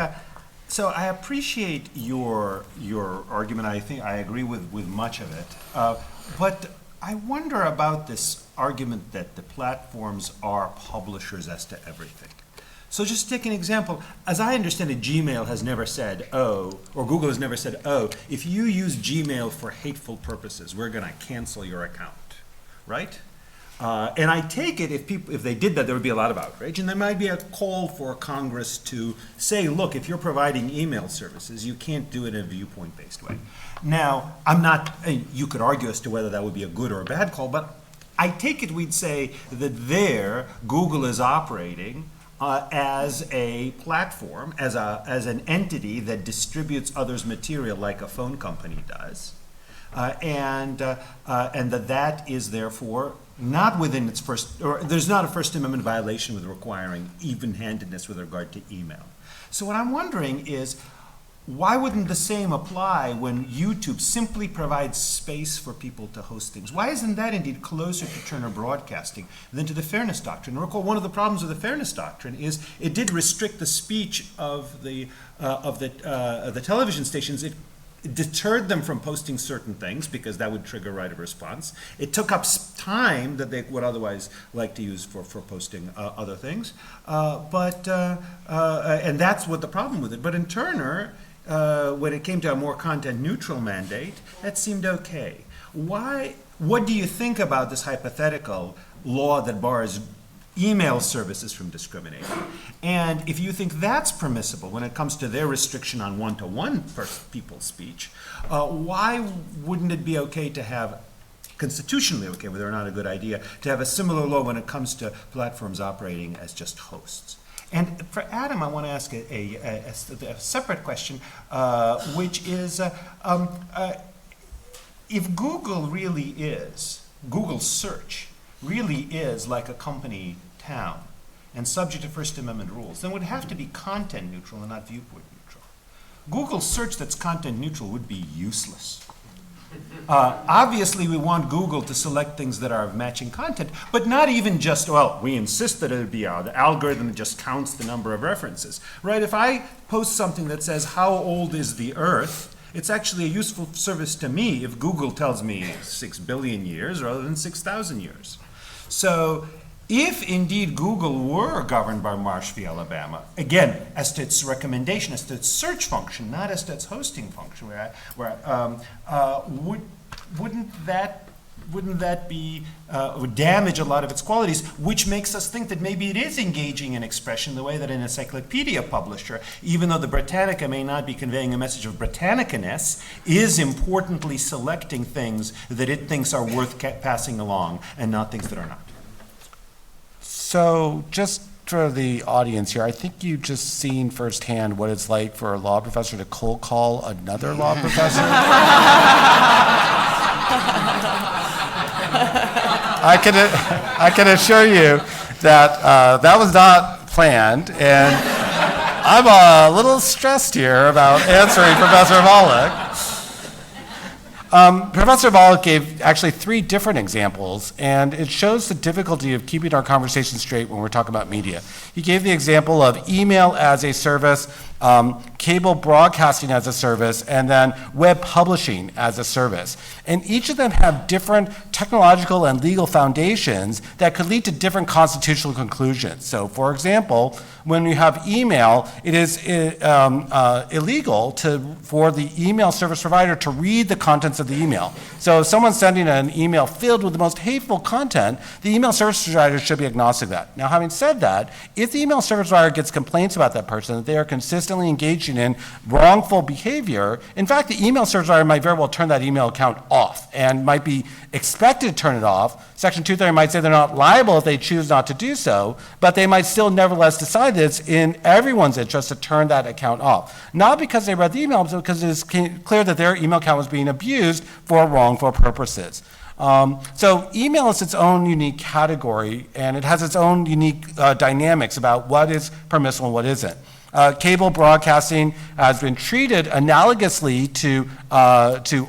S3: so I appreciate your argument. I think I agree with much of it, but I wonder about this argument that the platforms are publishers as to everything. So just take an example. As I understand it, Gmail has never said, or Google has never said, if you use Gmail for hateful purposes, we're going to cancel your account, right? And I take it if they did that, there would be a lot of outrage, and there might be a call for Congress to say, look, if you're providing email services, you can't do it in a viewpoint-based way. Now, you could argue as to whether that would be a good or a bad call, but I take it we'd say that Google is operating as a platform, as an entity that distributes others' material like a phone company does, and that is therefore not within its there's not a First Amendment violation with requiring even-handedness with regard to email. So what I'm wondering is, why wouldn't the same apply when YouTube simply provides space for people to host things? Why isn't that indeed closer to Turner Broadcasting than to the Fairness Doctrine? Recall, one of the problems with the Fairness Doctrine is it did restrict the speech of the television stations. It deterred them from posting certain things because that would trigger right of response. It took up time that they would otherwise like to use for posting other things. And that's what the problem with it. But in Turner, when it came to a more content-neutral mandate, that seemed okay. What do you think about this hypothetical law that bars email services from discriminating? And if you think that's permissible when it comes to their restriction on one-to-one people's speech, why wouldn't it be okay to have, constitutionally okay, whether or not a good idea, to have a similar law when it comes to platforms operating as just hosts? And for Adam, I want to ask a separate question, which is, if Google search really is like a company town and subject to First Amendment rules, then it would have to be content neutral and not viewpoint neutral. Google search that's content neutral would be useless. Obviously, we want Google to select things that are of matching content, but not even just, well, we insist that it would be the algorithm that just counts the number of references, right? If I post something that says, how old is the Earth, it's actually a useful service to me if Google tells me 6 billion years rather than 6,000 years. So if indeed Google were governed by Marsh v. Alabama, again, as to its recommendation, as to its search function, not as to its hosting function, wouldn't that be would damage a lot of its qualities, which makes us think that maybe it is engaging in expression the way that an encyclopedia publisher, even though the Britannica may not be conveying a message of Britannica-ness, is importantly selecting things that it thinks are worth passing along and not things that are not.
S5: So just for the audience here, I think you've just seen firsthand what it's like for a law professor to cold call another law professor. I can assure you that that was not planned, and I'm a little stressed here about answering Professor Volokh. Professor Volokh gave actually 3 different examples, and it shows the difficulty of keeping our conversation straight when we're talking about media. He gave the example of email as a service, cable broadcasting as a service, and then web publishing as a service. And each of them have different technological and legal foundations that could lead to different constitutional conclusions. So, for example, when you have email, it is illegal for the email service provider to read the contents of the email. So if someone's sending an email filled with the most hateful content, the email service provider should be agnostic to that. Now, having said that, if the email service provider gets complaints about that person, that they are consistently engaging in wrongful behavior, in fact, the email service provider might very well turn that email account off and might be expected to turn it off. Section 230 might say they're not liable if they choose not to do so, but they might still nevertheless decide that it's in everyone's interest to turn that account off. Not because they read the email, but because it's clear that their email account was being abused for wrongful purposes. So email is its own unique category, and it has its own unique dynamics about what is permissible and what isn't. Cable broadcasting has been treated analogously to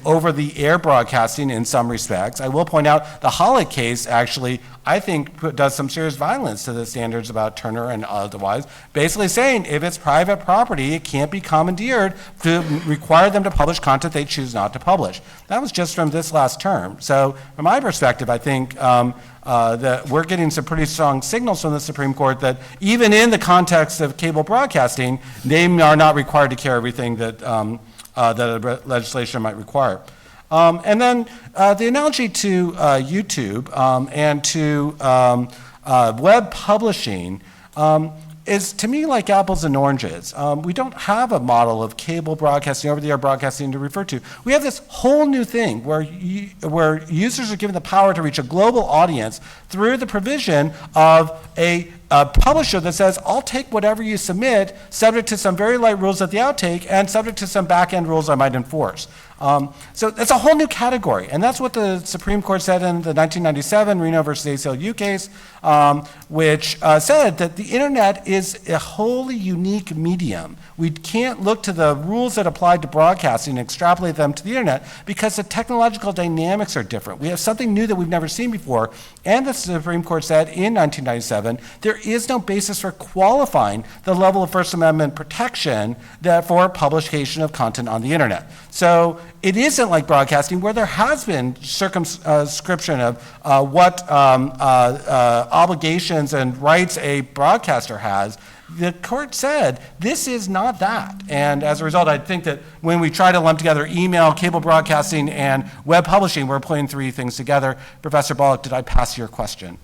S5: over-the-air broadcasting in some respects. I will point out the Volokh case actually, I think, does some serious violence to the standards about Turner and otherwise, basically saying if it's private property, it can't be commandeered to require them to publish content they choose not to publish. That was just from this last term. So from my perspective, I think that we're getting some pretty strong signals from the Supreme Court that even in the context of cable broadcasting, they are not required to care everything that that legislation might require. And then the analogy to YouTube and to web publishing is to me like apples and oranges. We don't have a model of cable broadcasting, over-the-air broadcasting to refer to. We have this whole new thing where users are given the power to reach a global audience through the provision of a publisher that says, I'll take whatever you submit, subject to some very light rules at the outtake and subject to some back-end rules I might enforce. So that's a whole new category, and that's what the Supreme Court said in the 1997 Reno versus ACLU case, which said that the internet is a wholly unique medium. We can't look to the rules that apply to broadcasting and extrapolate them to the internet because the technological dynamics are different. We have something new that we've never seen before, and the Supreme Court said in 1997, there is no basis for qualifying the level of First Amendment protection for publication of content on the internet. So it isn't like broadcasting where there has been circumscription of what obligations and rights a broadcaster has. The court said this is not that. And as a result, I think that when we try to lump together email, cable broadcasting, and web publishing, we're putting three things together. Professor Volokh, did I pass your question?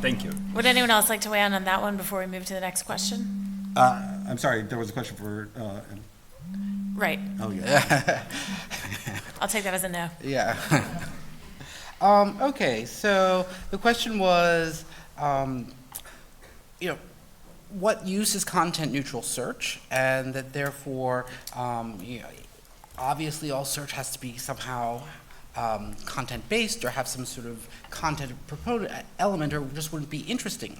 S3: Thank you.
S2: Would anyone else like to weigh in on that one before we move to the next question?
S5: I'm sorry, there was a question for...
S2: Right.
S5: oh, yeah.
S2: I'll take that as a no.
S6: Yeah. Okay, so the question was, what use is content-neutral search, and that therefore, obviously all search has to be somehow content-based or have some sort of content element, or just wouldn't be interesting.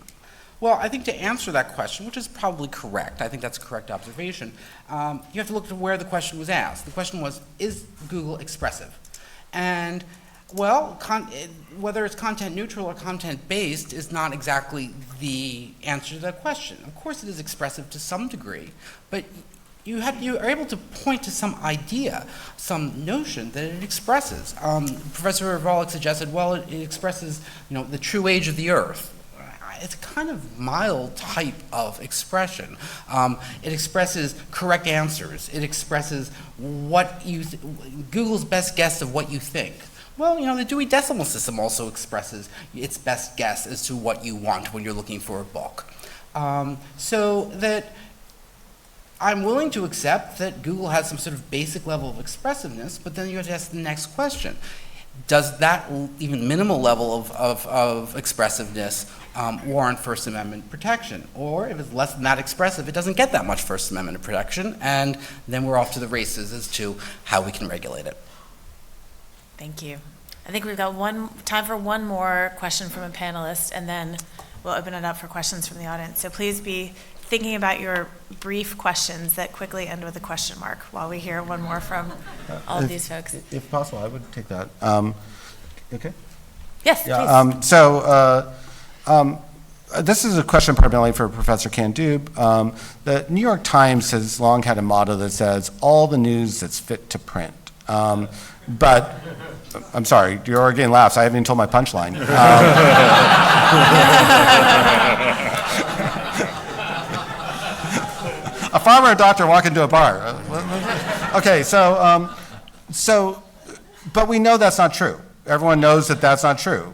S6: Well, I think to answer that question, which is probably correct, I think that's a correct observation, you have to look to where the question was asked. The question was, is Google expressive? And, well, whether it's content neutral or content based is not exactly the answer to that question. Of course it is expressive to some degree, but you are able to point to some idea, some notion that it expresses. Professor Volokh suggested, well, it expresses, the true age of the Earth. It's a kind of mild type of expression. It expresses correct answers. It expresses what Google's best guess of what you think. Well, the Dewey Decimal System also expresses its best guess as to what you want when you're looking for a book. So that I'm willing to accept that Google has some sort of basic level of expressiveness, but then you have to ask the next question. Does that even minimal level of expressiveness warrant First Amendment protection? Or if it's less than that expressive, it doesn't get that much First Amendment protection, and then we're off to the races as to how we can regulate it.
S2: Thank you. I think we've got time for one more question from a panelist, and then we'll open it up for questions from the audience. So please be thinking about your brief questions that quickly end with a question mark while we hear one more from all of these folks.
S5: If possible, I would take that. Okay?
S2: Yes,
S5: Yeah,
S2: please.
S5: This is a question primarily for Professor Candeub. The New York Times has long had a motto that says, all the news that's fit to print. But, I'm sorry, you're already getting laughs. I haven't even told my punchline. A farmer and a doctor walk into a bar. Okay, but we know that's not true. Everyone knows that that's not true.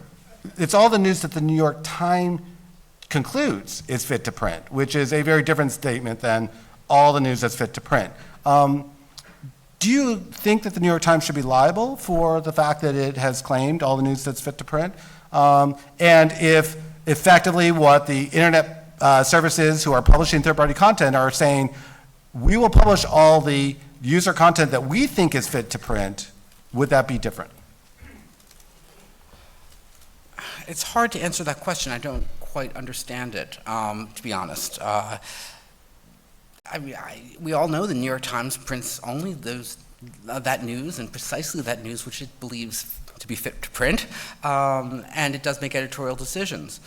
S5: It's all the news that the New York Times concludes is fit to print, which is a very different statement than all the news that's fit to print. Do you think that the New York Times should be liable for the fact that it has claimed all the news that's fit to print? And if effectively what the internet services who are publishing third-party content are saying, we will publish all the user content that we think is fit to print, would that be different?
S6: It's hard to answer that question. I don't quite understand it, to be honest. We all know the New York Times prints only that news, and precisely that news which it believes to be fit to print, and it does make editorial decisions.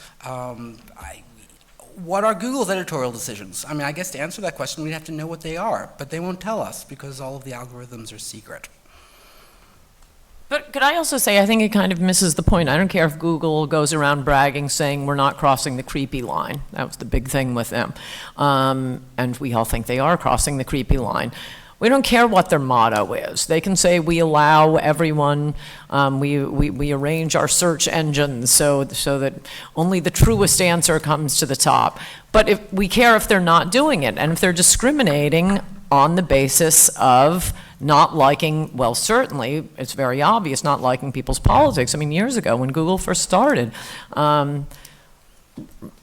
S6: What are Google's editorial decisions? I guess to answer that question, we'd have to know what they are, but they won't tell us because all of the algorithms are secret.
S4: But could I also say, I think it kind of misses the point. I don't care if Google goes around bragging, saying we're not crossing the creepy line. That was the big thing with them. And we all think they are crossing the creepy line. We don't care what their motto is. They can say we allow everyone, we arrange our search engines so that only the truest answer comes to the top. But if we care if they're not doing it, and if they're discriminating on the basis of not liking, well, certainly, it's very obvious, not liking people's politics. Years ago when Google first started,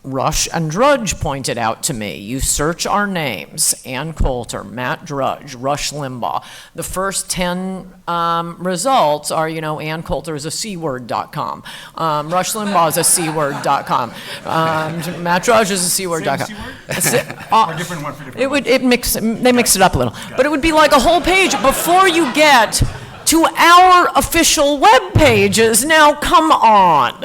S4: Rush and Drudge pointed out to me, you search our names, Ann Coulter, Matt Drudge, Rush Limbaugh. The first 10 results are, Ann Coulter is a C-word.com. Rush Limbaugh is a C-word.com. Matt Drudge is a C-word.com.
S3: Or a different one for different
S4: They mix it up a little. But it would be like a whole page before you get to our official web pages. Now, come on.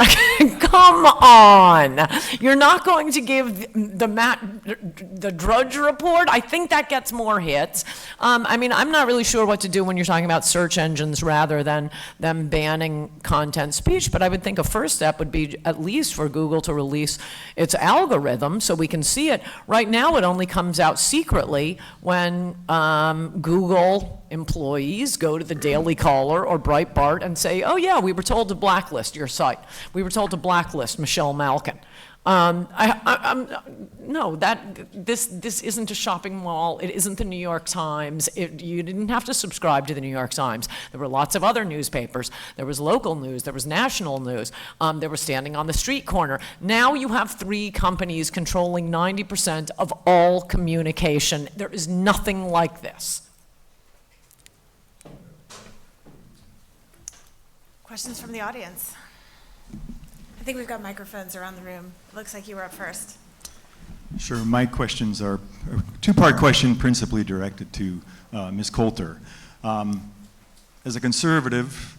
S4: Come on. You're not going to give the Drudge report? I think that gets more hits. I'm not really sure what to do when you're talking about search engines rather than them banning content speech, but I would think a first step would be at least for Google to release its algorithm so we can see it. Right now, it only comes out secretly when Google employees go to the Daily Caller or Breitbart and say, oh yeah, we were told to blacklist your site. We were told to blacklist Michelle Malkin. No, this isn't a shopping mall. It isn't the New York Times. You didn't have to subscribe to the New York Times. There were lots of other newspapers. There was local news. There was national news. There was standing on the street corner. Now you have 3 companies controlling 90% of all communication. There is nothing like this.
S2: Questions from the audience? I think we've got microphones around the room. It looks like you were up first.
S7: Sure. My questions are a two-part question principally directed to Ms. Coulter. As a conservative,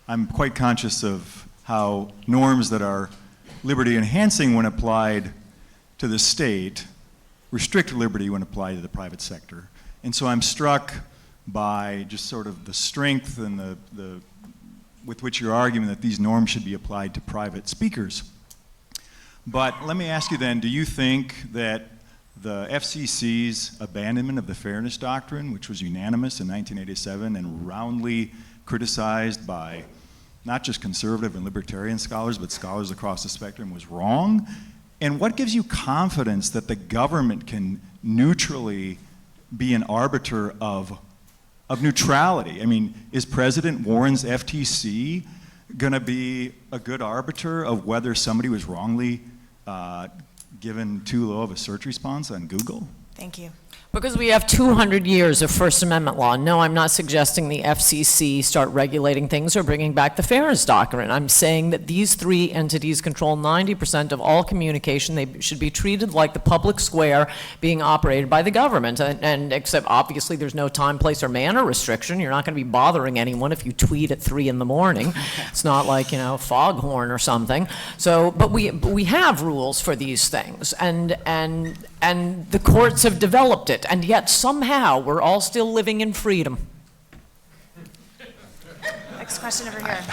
S7: I'm quite conscious of how norms that are liberty-enhancing when applied to the state restrict liberty when applied to the private sector. And so I'm struck by just sort of the strength and the with which you're arguing that these norms should be applied to private speakers. But let me ask you then, do you think that the FCC's abandonment of the fairness doctrine, which was unanimous in 1987 and roundly criticized by not just conservative and libertarian scholars, but scholars across the spectrum, was wrong? And what gives you confidence that the government can neutrally be an arbiter of neutrality? I mean, is President Warren's FTC going to be a good arbiter of whether somebody was wrongly given too low of a search response on Google?
S2: Thank you.
S4: Because we have 200 years of First Amendment law. No, I'm not suggesting the FCC start regulating things or bringing back the fairness doctrine. I'm saying that these 3 entities control 90% of all communication. They should be treated like the public square being operated by the government. And except obviously there's no time, place, or manner restriction. You're not going to be bothering anyone if you tweet at 3 in the morning. It's not like, Foghorn or something. So, but we have rules for these things, and the courts have developed it. And yet somehow we're all still living in freedom.
S2: Next question over here.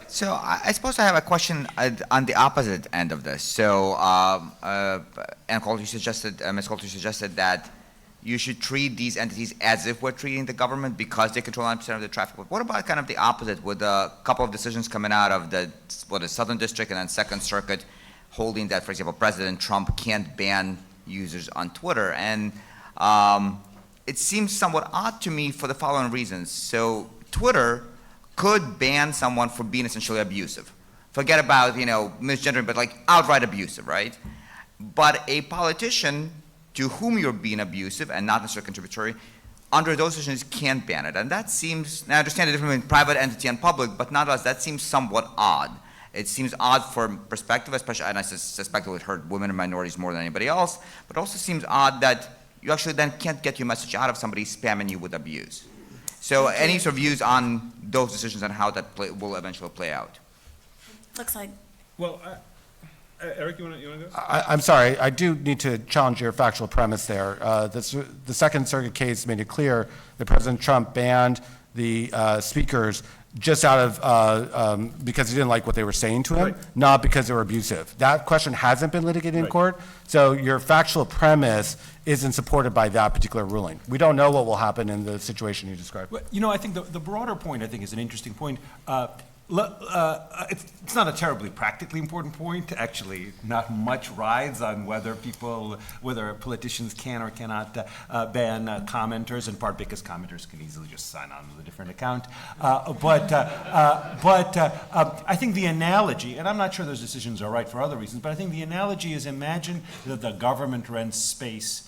S8: So I suppose I have a question on the opposite end of this. So Ms. Coulter suggested that you should treat these entities as if we're treating the government because they control 90% of the traffic. But what about kind of the opposite, with a couple of decisions coming out of the Southern District and then Second Circuit holding that, for example, President Trump can't ban users on Twitter? And it seems somewhat odd to me for the following reasons. So Twitter could ban someone for being essentially abusive. Forget about, misgendering, but like outright abusive, right? But a politician to whom you're being abusive and not necessarily contributory, under those decisions can't ban it. And that seems, now I understand the difference between private entity and public, but nonetheless, that seems somewhat odd. It seems odd from perspective, especially, and I suspect it would hurt women and minorities more than anybody else, but also seems odd that you actually then can't get your message out of somebody spamming you with abuse. So any sort of views on those decisions and how that will eventually play out?
S2: Looks like.
S1: Well, Eric, you want to go?
S5: I'm sorry, I do need to challenge your factual premise there. The Second Circuit case made it clear that President Trump banned the speakers just out of, because he didn't like what they were saying to him, right, not because they were abusive. That question hasn't been litigated in court, so your factual premise isn't supported by that particular ruling. We don't know what will happen in the situation you described.
S3: Well, I think the broader point, I think, is an interesting point. It's not a terribly practically important point. Actually, not much rides on whether politicians can or cannot ban commenters, in part because commenters can easily just sign on with a different account. But I think the analogy, and I'm not sure those decisions are right for other reasons, but I think the analogy is, imagine that the government rents space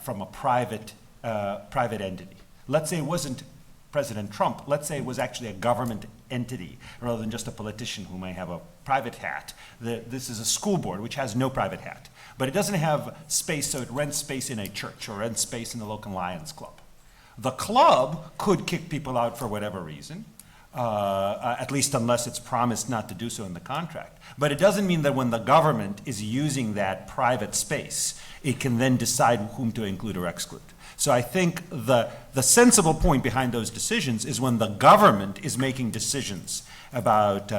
S3: from a private entity. Let's say it wasn't President Trump. Let's say it was actually a government entity rather than just a politician who may have a private hat. This is a school board which has no private hat, but it doesn't have space, so it rents space in a church or rents space in the local Lions Club. The club could kick people out for whatever reason, at least unless it's promised not to do so in the contract. But it doesn't mean that when the government is using that private space, it can then decide whom to include or exclude. So I think the sensible point behind those decisions is when the government is making decisions about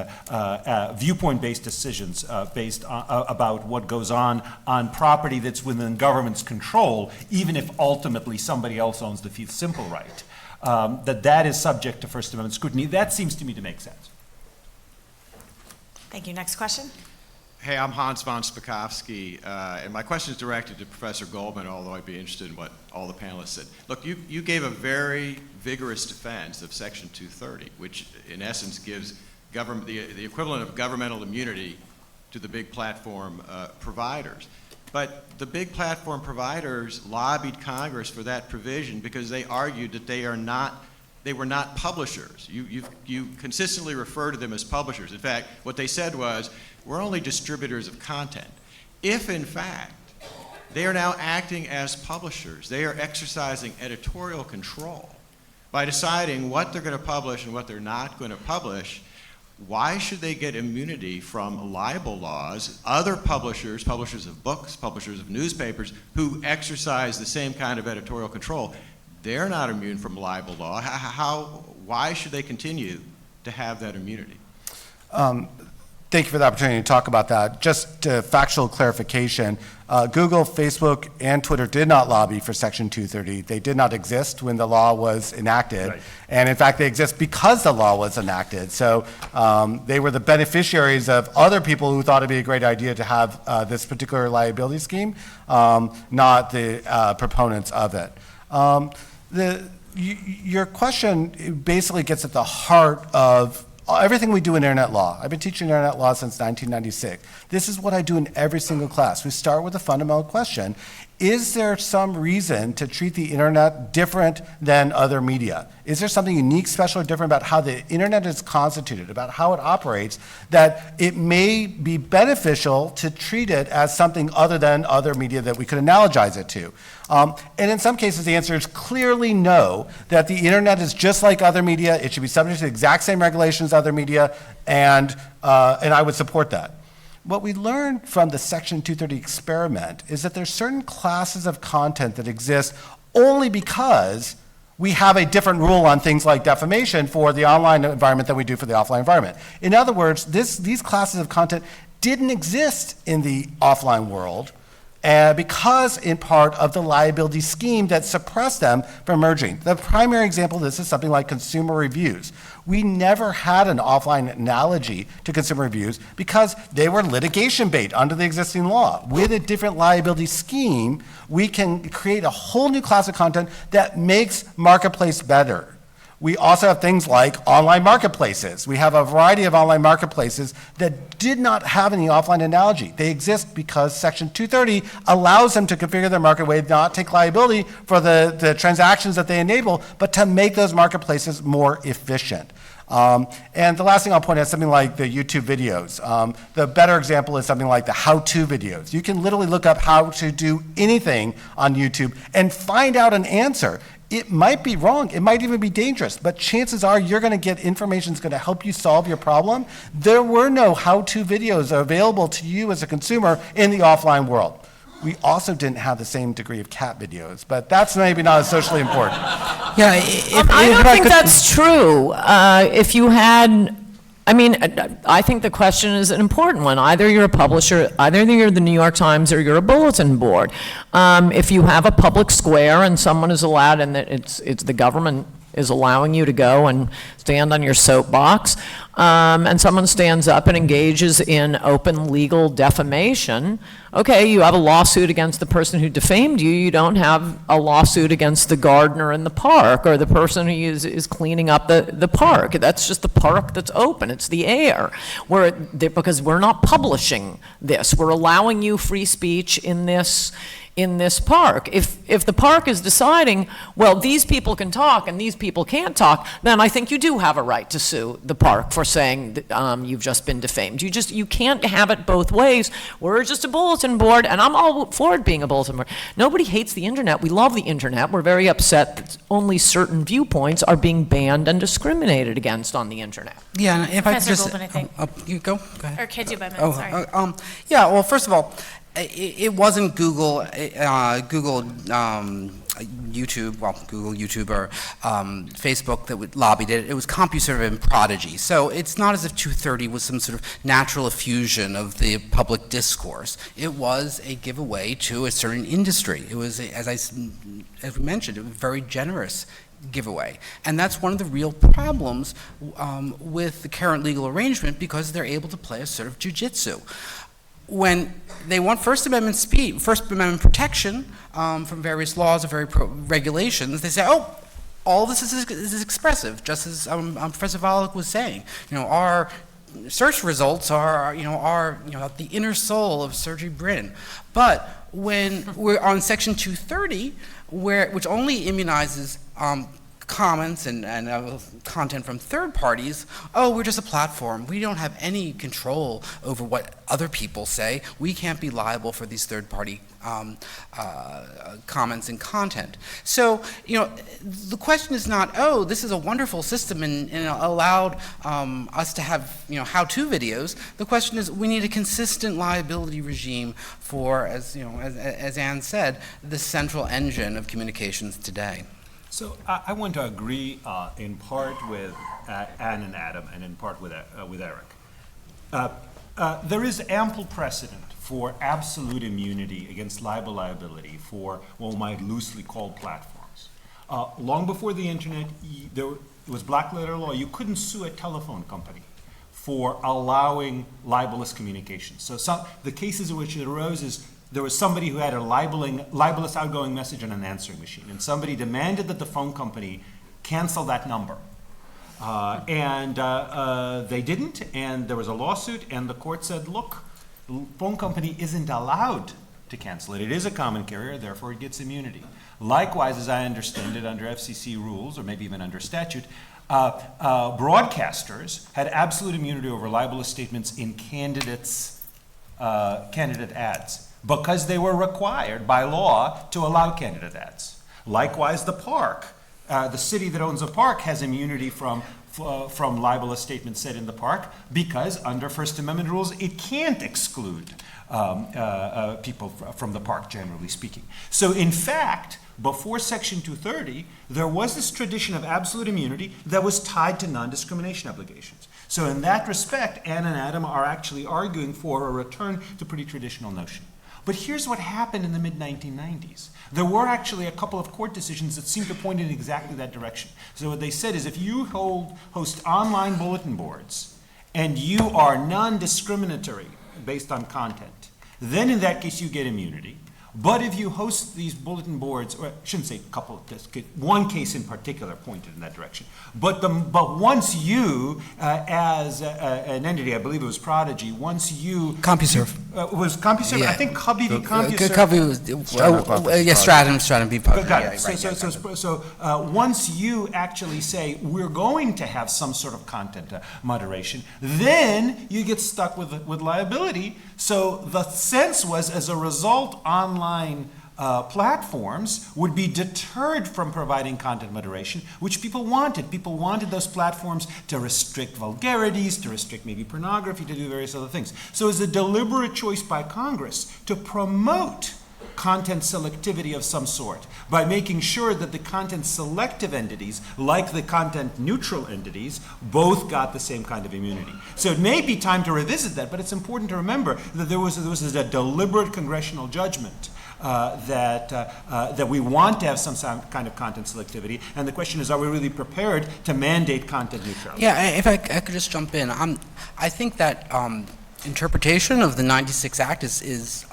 S3: viewpoint-based decisions about what goes on property that's within government's control, even if ultimately somebody else owns the fee simple right, that is subject to First Amendment scrutiny. That seems to me to make sense.
S2: Thank you. Next question.
S9: Hey, I'm Hans von Spakovsky, and my question is directed to Professor Goldman, although I'd be interested in what all the panelists said. Look, you gave a very vigorous defense of Section 230, which in essence gives the equivalent of governmental immunity to the big platform providers. But the big platform providers lobbied Congress for that provision because they argued that they were not publishers. You consistently refer to them as publishers. In fact, what they said was, we're only distributors of content. If, in fact, they are now acting as publishers, they are exercising editorial control by deciding what they're going to publish and what they're not going to publish, why should they get immunity from libel laws? Other publishers, publishers of books, publishers of newspapers, who exercise the same kind of editorial control, they're not immune from libel law. Why should they continue to have that immunity?
S5: Thank you for the opportunity to talk about that. Just factual clarification, Google, Facebook, and Twitter did not lobby for Section 230. They did not exist when the law was enacted. Right. And in fact, they exist because the law was enacted. So they were the beneficiaries of other people who thought it'd be a great idea to have this particular liability scheme, not the proponents of it. Your question basically gets at the heart of everything we do in internet law. I've been teaching internet law since 1996. This is what I do in every single class. We start with a fundamental question. Is there some reason to treat the internet different than other media? Is there something unique, special, or different about how the internet is constituted, about how it operates, that it may be beneficial to treat it as something other than other media that we could analogize it to? And in some cases, the answer is clearly no, that the internet is just like other media. It should be subject to the exact same regulations as other media, and I would support that. What we learned from the Section 230 experiment is that there's certain classes of content that exist only because we have a different rule on things like defamation for the online environment than we do for the offline environment. In other words, these classes of content didn't exist in the offline world because in part of the liability scheme that suppressed them from emerging. The primary example of this is something like consumer reviews. We never had an offline analogy to consumer reviews because they were litigation bait under the existing law. With a different liability scheme, we can create a whole new class of content that makes marketplace better. We also have things like online marketplaces. We have a variety of online marketplaces that did not have any offline analogy. They exist because Section 230 allows them to configure their market way, not take liability for the transactions that they enable, but to make those marketplaces more efficient. And the last thing I'll point out is something like the YouTube videos. The better example is something like the how-to videos. You can literally look up how to do anything on YouTube and find out an answer. It might be wrong, it might even be dangerous, but chances are you're going to get information that's going to help you solve your problem. There were no how-to videos available to you as a consumer in the offline world. We also didn't have the same degree of cat videos, but that's maybe not as socially important.
S4: Yeah, I don't think that's true. If you had, I think the question is an important one. Either you're a publisher, either you're the New York Times or you're a bulletin board. If you have a public square and someone is allowed, and it's the government is allowing you to go and stand on your soapbox, and someone stands up and engages in open legal defamation, okay, you have a lawsuit against the person who defamed you. You don't have a lawsuit against the gardener in the park or the person who is cleaning up the park. That's just the park that's open. It's the air. Because we're not publishing this. We're allowing you free speech in this park. If the park is deciding, well, these people can talk and these people can't talk, then I think you do have a right to sue the park for saying that, you've just been defamed. You can't have it both ways. We're just a bulletin board, and I'm all for it being a bulletin board. Nobody hates the internet. We love the internet. We're very upset that only certain viewpoints are being banned and discriminated against on the internet.
S6: Yeah, and if I could
S2: Professor
S6: just...
S2: Goldman, I think.
S6: You go ahead.
S2: Or Candeub, I meant, sorry.
S6: Yeah, well, first of all, it wasn't Google, YouTube, well, Google, YouTube, or Facebook that lobbied it. It was CompuServe and Prodigy. So it's not as if 230 was some sort of natural effusion of the public discourse. It was a giveaway to a certain industry. It was, as we mentioned, a very generous giveaway. And that's one of the real problems with the current legal arrangement, because they're able to play a sort of jujitsu. When they want First Amendment protection from various laws or regulations, they say, oh, all this is expressive, just as Professor Volokh was saying. Our search results are the inner soul of Sergey Brin. But when we're on Section 230, which only immunizes comments and content from third parties, oh, we're just a platform. We don't have any control over what other people say. We can't be liable for these third-party comments and content. So, the question is not, oh, this is a wonderful system and allowed us to have, how-to videos. The question is, we need a consistent liability regime for, as Anne said, the central engine of communications today.
S3: So I want to agree in part with Anne and Adam, and in part with Eric. There is ample precedent for absolute immunity against liability for what we might loosely call platforms. Long before the internet, it was black letter law. You couldn't sue a telephone company for allowing libelous communications. So the cases in which it arose is there was somebody who had a libelous outgoing message on an answering machine, and somebody demanded that the phone company cancel that number. They didn't, and there was a lawsuit, and the court said, look, the phone company isn't allowed to cancel it. It is a common carrier, therefore it gets immunity. Likewise, as I understand it, under FCC rules, or maybe even under statute, broadcasters had absolute immunity over libelous statements in candidate ads, because they were required by law to allow candidate ads. Likewise, the park, the city that owns a park has immunity from libelous statements said in the park, because under First Amendment rules, it can't exclude people from the park, generally speaking. So in fact, before Section 230, there was this tradition of absolute immunity that was tied to non-discrimination obligations. So in that respect, Anne and Adam are actually arguing for a return to pretty traditional notion. But here's what happened in the mid-1990s. There were actually a couple of court decisions that seemed to point in exactly that direction. So what they said is, if you host online bulletin boards and you are non-discriminatory based on content, then in that case you get immunity. But if you host these bulletin boards, or I shouldn't say one case in particular pointed in that direction. But once you, as an entity, I believe it was Prodigy, once you...
S6: CompuServe.
S3: Was CompuServe?
S6: Yeah.
S3: I think CompuServe...
S6: Stratum B.
S3: Got it. So once you actually say, we're going to have some sort of content moderation, then you get stuck with liability. So the sense was, as a result, online platforms would be deterred from providing content moderation, which people wanted. People wanted those platforms to restrict vulgarities, to restrict maybe pornography, to do various other things. So it's a deliberate choice by Congress to promote content selectivity of some sort by making sure that the content selective entities, like the content neutral entities, both got the same kind of immunity. So it may be time to revisit that, but it's important to remember that there was a deliberate congressional judgment that we want to have some kind of content selectivity. And the question is, are we really prepared to mandate content neutrality?
S6: Yeah, if I could just jump in. I think that interpretation of the 96 Act is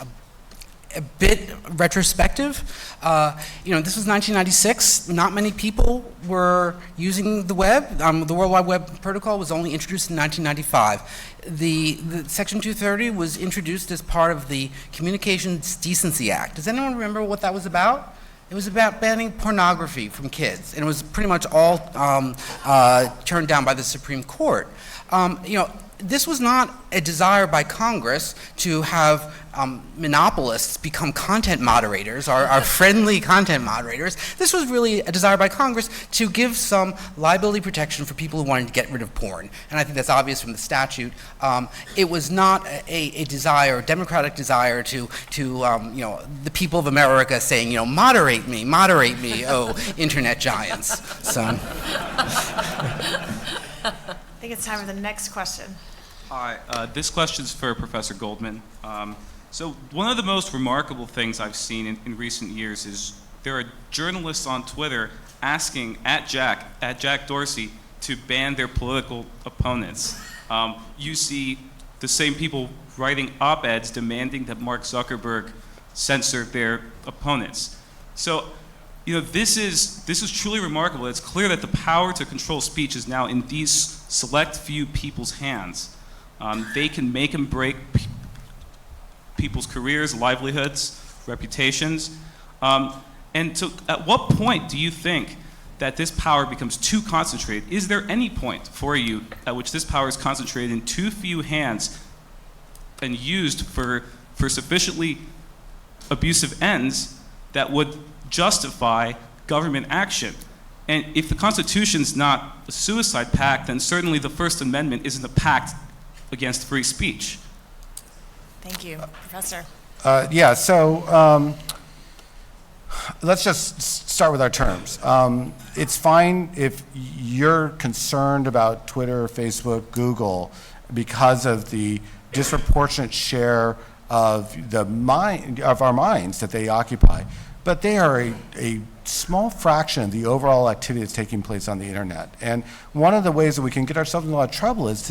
S6: a bit retrospective. This was 1996. Not many people were using the web. The World Wide Web Protocol was only introduced in 1995. The Section 230 was introduced as part of the Communications Decency Act. Does anyone remember what that was about? It was about banning pornography from kids, and it was pretty much all turned down by the Supreme Court. This was not a desire by Congress to have monopolists become content moderators, our friendly content moderators. This was really a desire by Congress to give some liability protection for people who wanted to get rid of porn. And I think that's obvious from the statute. It was not a desire, a democratic desire to the people of America saying, moderate me, oh, internet giants. So.
S2: I think it's time for the next question.
S10: Hi, this question's for Professor Goldman. So one of the most remarkable things I've seen in recent years is there are journalists on Twitter asking at Jack Dorsey to ban their political opponents. You see the same people writing op-eds demanding that Mark Zuckerberg censor their opponents. So, this is truly remarkable. It's clear that the power to control speech is now in these select few people's hands. They can make and break people's careers, livelihoods, reputations. And so at what point do you think that this power becomes too concentrated? Is there any point for you at which this power is concentrated in too few hands and used for sufficiently abusive ends that would justify government action? And if the Constitution's not a suicide pact, then certainly the First Amendment isn't a pact against free speech.
S2: Thank you. Professor.
S5: Let's just start with our terms. It's fine if you're concerned about Twitter, Facebook, Google because of the disproportionate share of our minds that they occupy. But they are a small fraction of the overall activity that's taking place on the internet. And one of the ways that we can get ourselves in a lot of trouble is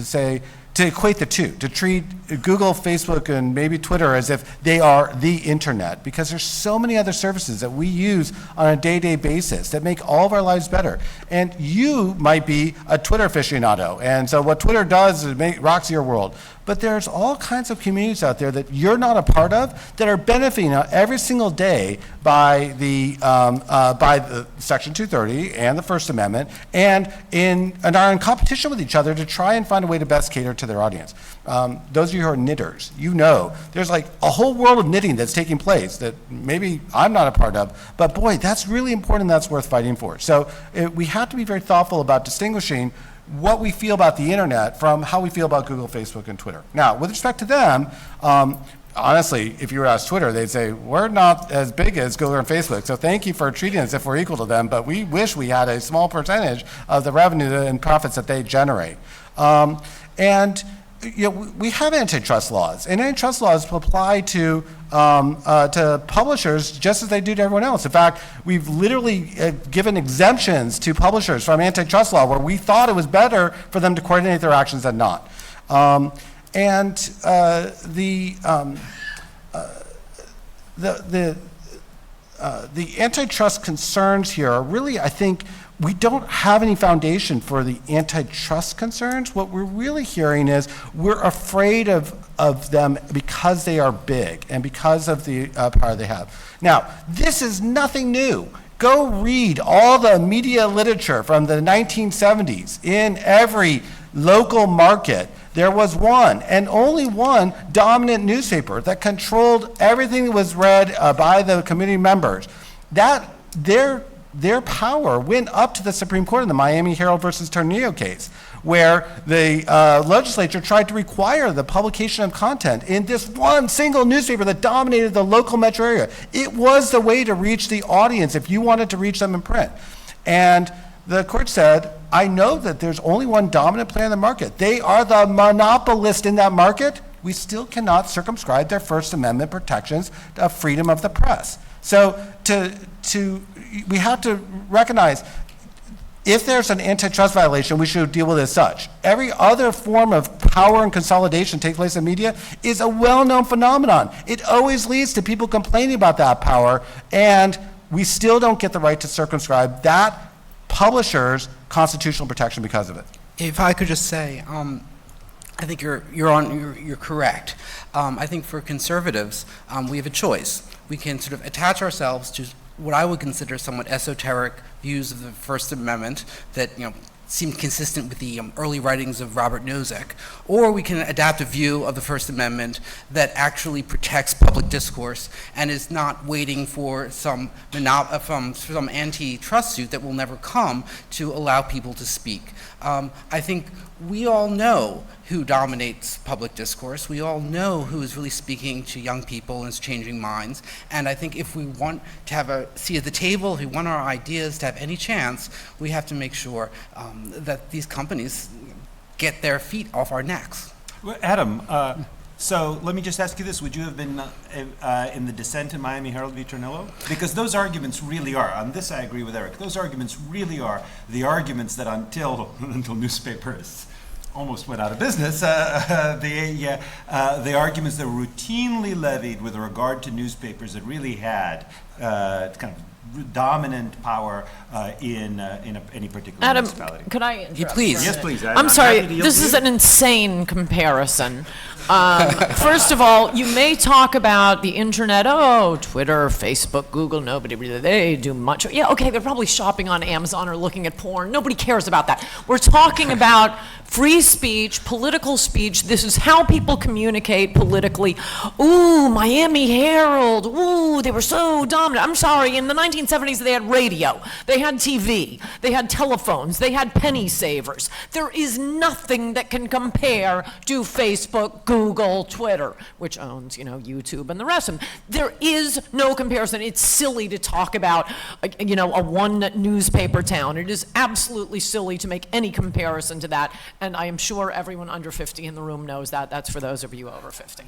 S5: to equate the two, to treat Google, Facebook, and maybe Twitter as if they are the internet, because there's so many other services that we use on a day-to-day basis that make all of our lives better. And you might be a Twitter aficionado, and so what Twitter does is it rocks your world. But there's all kinds of communities out there that you're not a part of that are benefiting every single day by the Section 230 and the First Amendment, and are in competition with each other to try and find a way to best cater to their audience. Those of you who are knitters, there's like a whole world of knitting that's taking place that maybe I'm not a part of, but boy, that's really important, that's worth fighting for. So we have to be very thoughtful about distinguishing what we feel about the internet from how we feel about Google, Facebook, and Twitter. Now, with respect to them, honestly, if you were asked Twitter, they'd say, we're not as big as Google and Facebook, so thank you for treating us as if we're equal to them, but we wish we had a small percentage of the revenue and profits that they generate. We have antitrust laws, and antitrust laws apply to publishers just as they do to everyone else. In fact, we've literally given exemptions to publishers from antitrust law where we thought it was better for them to coordinate their actions than not. The antitrust concerns here are really, I think, we don't have any foundation for the antitrust concerns. What we're really hearing is we're afraid of them because they are big and because of the power they have. Now, this is nothing new. Go read all the media literature from the 1970s. In every local market, there was one and only one dominant newspaper that controlled everything that was read by the community members. Their power went up to the Supreme Court in the Miami Herald versus Tornillo case, where the legislature tried to require the publication of content in this one single newspaper that dominated the local metro area. It was the way to reach the audience if you wanted to reach them in print. And the court said, I know that there's only one dominant player in the market. They are the monopolist in that market. we still cannot circumscribe their First Amendment protections of freedom of the press. So we have to recognize if there's an antitrust violation, we should deal with it as such. Every other form of power and consolidation take place in media is a well-known phenomenon. It always leads to people complaining about that power, and we still don't get the right to circumscribe that publisher's constitutional protection because of it.
S6: If I could just say, I think you're correct. I think for conservatives, we have a choice. We can sort of attach ourselves to what I would consider somewhat esoteric views of the First Amendment that seem consistent with the early writings of Robert Nozick, or we can adapt a view of the First Amendment that actually protects public discourse and is not waiting for some antitrust suit that will never come to allow people to speak. I think we all know who dominates public discourse. We all know who is really speaking to young people and is changing minds. And I think if we want to have a seat at the table, if we want our ideas to have any chance, we have to make sure that these companies get their feet off our necks.
S3: Well, Adam, so let me just ask you this. Would you have been in the dissent in Miami Herald v. Tornillo? Because those arguments really are, on this I agree with Eric, those arguments really are the arguments that until newspapers almost went out of business, the arguments that were routinely levied with regard to newspapers that really had kind of dominant power in any particular
S4: Adam,
S3: municipality.
S4: could I interrupt?
S6: Please.
S3: Yes, please.
S4: I'm sorry, this is an insane comparison. First of all, you may talk about the internet, Twitter, Facebook, Google, nobody really, they do much. Yeah, okay, they're probably shopping on Amazon or looking at porn. Nobody cares about that. We're talking about free speech, political speech. This is how people communicate politically. Ooh, Miami Herald. Ooh, they were so dominant. I'm sorry, in the 1970s they had radio, they had TV, they had telephones, they had penny savers. There is nothing that can compare to Facebook, Google, Twitter, which owns, YouTube and the rest of them. There is no comparison. It's silly to talk about, a one newspaper town. It is absolutely silly to make any comparison to that. And I am sure everyone under 50 in the room knows that. That's for those of you over 50.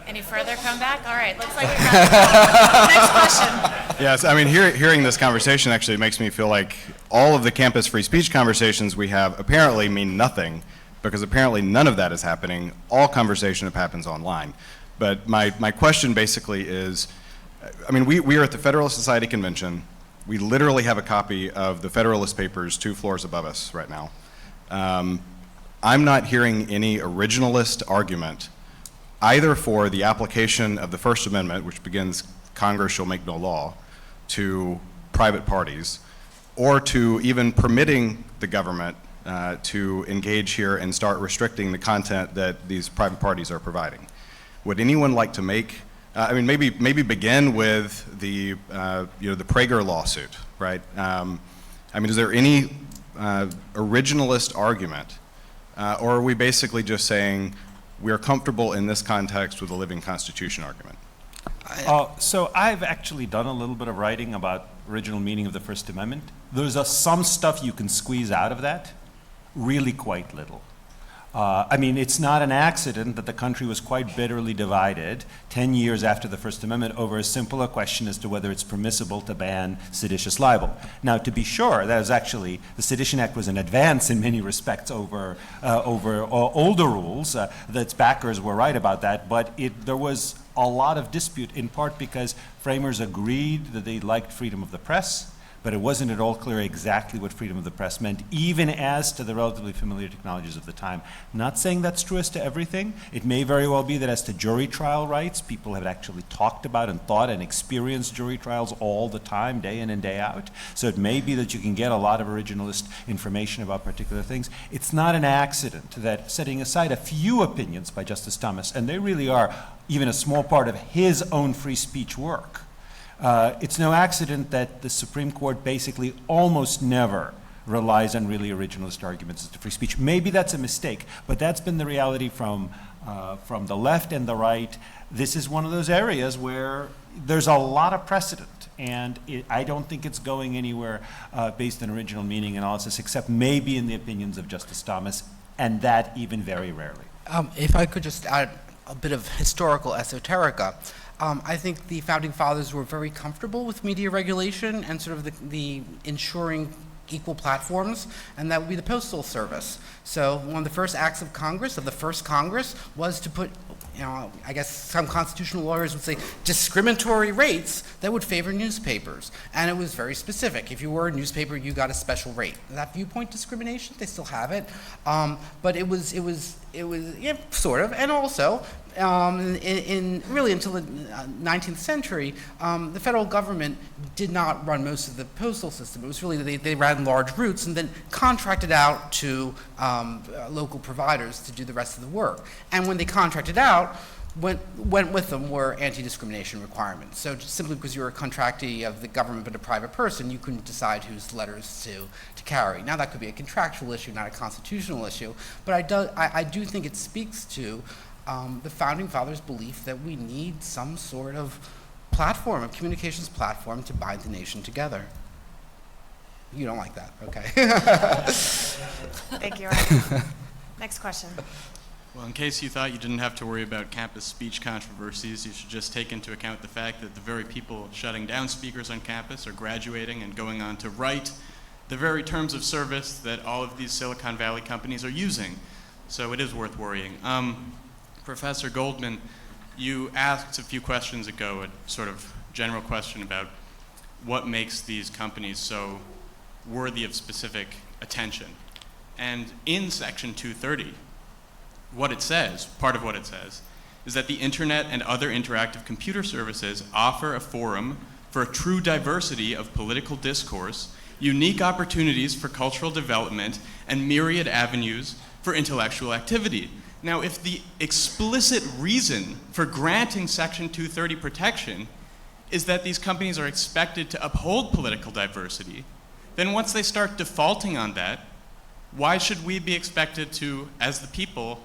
S2: Any further comeback? All right, looks like we've got next question.
S11: Yes, I mean, hearing this conversation actually makes me feel like all of the campus free speech conversations we have apparently mean nothing, because apparently none of that is happening. All conversation happens online. But my question basically is, I mean, we are at the Federalist Society Convention. We literally have a copy of the Federalist Papers 2 floors above us right now. I'm not hearing any originalist argument either for the application of the First Amendment, which begins Congress shall make no law, to private parties, or to even permitting the government to engage here and start restricting the content that these private parties are providing. Would anyone like to make, maybe begin with the Prager lawsuit, right? Is there any originalist argument, or are we basically just saying we are comfortable in this context with a living Constitution argument?
S3: So I've actually done a little bit of writing about original meaning of the First Amendment. There's some stuff you can squeeze out of that, really quite little. It's not an accident that the country was quite bitterly divided 10 years after the First Amendment over as simple a question as to whether it's permissible to ban seditious libel. Now, to be sure, that was actually, the Sedition Act was an advance in many respects over older rules. Its backers were right about that, but there was a lot of dispute, in part because framers agreed that they liked freedom of the press, but it wasn't at all clear exactly what freedom of the press meant, even as to the relatively familiar technologies of the time. Not saying that's true as to everything. It may very well be that as to jury trial rights, people have actually talked about and thought and experienced jury trials all the time, day in and day out. So it may be that you can get a lot of originalist information about particular things. It's not an accident that, setting aside a few opinions by Justice Thomas, and they really are even a small part of his own free speech work, it's no accident that the Supreme Court basically almost never relies on really originalist arguments as to free speech. Maybe that's a mistake, but that's been the reality from the left and the right. This is one of those areas where there's a lot of precedent and I don't think it's going anywhere based on original meaning analysis, except maybe in the opinions of Justice Thomas, and that even very rarely.
S6: If I could just add a bit of historical esoterica, I think the Founding Fathers were very comfortable with media regulation and sort of the ensuring equal platforms, and that would be the Postal Service. So one of the first acts of Congress, of the first Congress, was to put, I guess some constitutional lawyers would say, discriminatory rates that would favor newspapers. And it was very specific. If you were a newspaper, you got a special rate. That viewpoint discrimination, they still have it. But it was yeah, sort of, and also, in really until the 19th century, the federal government did not run most of the postal system. It was really, they ran large routes and then contracted out to local providers to do the rest of the work. And when they contracted out, went with them were anti-discrimination requirements. So just simply because you're a contractee of the government but a private person, you couldn't decide whose letters to carry. Now that could be a contractual issue, not a constitutional issue, but I do think it speaks to the Founding Fathers' belief that we need some sort of platform, a communications platform to bind the nation together. You don't like that, okay.
S2: Thank you, Ryan. Next question.
S12: Well, in case you thought you didn't have to worry about campus speech controversies, you should just take into account the fact that the very people shutting down speakers on campus are graduating and going on to write the very terms of service that all of these Silicon Valley companies are using. So it is worth worrying. Professor Goldman, you asked a few questions ago a sort of general question about what makes these companies so worthy of specific attention. And in Section 230, what it says, part of what it says, is that the internet and other interactive computer services offer a forum for a true diversity of political discourse, unique opportunities for cultural development, and myriad avenues for intellectual activity. Now, if the explicit reason for granting Section 230 protection is that these companies are expected to uphold political diversity, then once they start defaulting on that, why should we be expected to, as the people,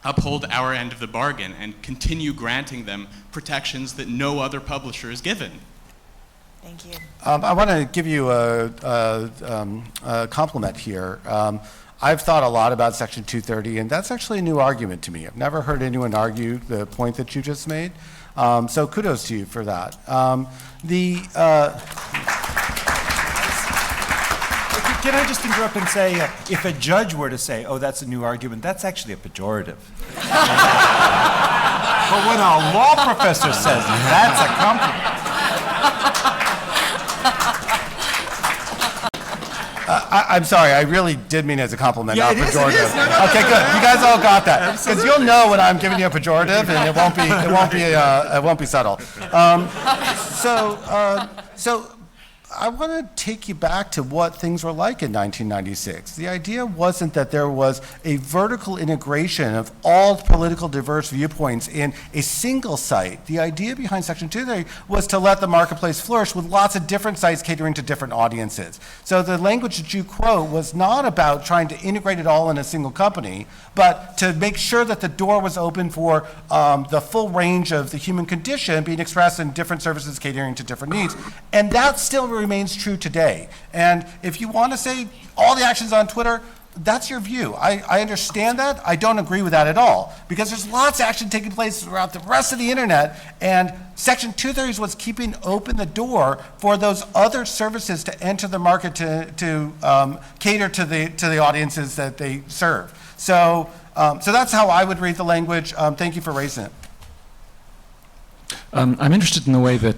S12: uphold our end of the bargain and continue granting them protections that no other publisher is given?
S2: Thank you.
S5: I want to give you a compliment here. I've thought a lot about Section 230, and that's actually a new argument to me. I've never heard anyone argue the point that you just made. So kudos to you for that.
S3: Can I just interrupt and say, if a judge were to say, oh, that's a new argument, that's actually a pejorative. But when a law professor says it, that's a compliment.
S5: I'm sorry, I really did mean it as a compliment, not
S3: it is,
S5: pejorative.
S3: it is. No,
S5: Okay, good. You guys all got that, because you'll know when I'm giving you a pejorative, and it won't be subtle. So I want to take you back to what things were like in 1996. The idea wasn't that there was a vertical integration of all political diverse viewpoints in a single site. The idea behind Section 230 was to let the marketplace flourish with lots of different sites catering to different audiences. So the language that you quote was not about trying to integrate it all in a single company, but to make sure that the door was open for the full range of the human condition being expressed in different services catering to different needs. And that still remains true today. And if you want to say all the actions on Twitter, that's your view. I understand that. I don't agree with that at all, because there's lots of action taking place throughout the rest of the internet, and Section 230 is what's keeping open the door for those other services to enter the market to cater to the audiences that they serve. So that's how I would read the language. Thank you for raising it.
S13: I'm interested in the way that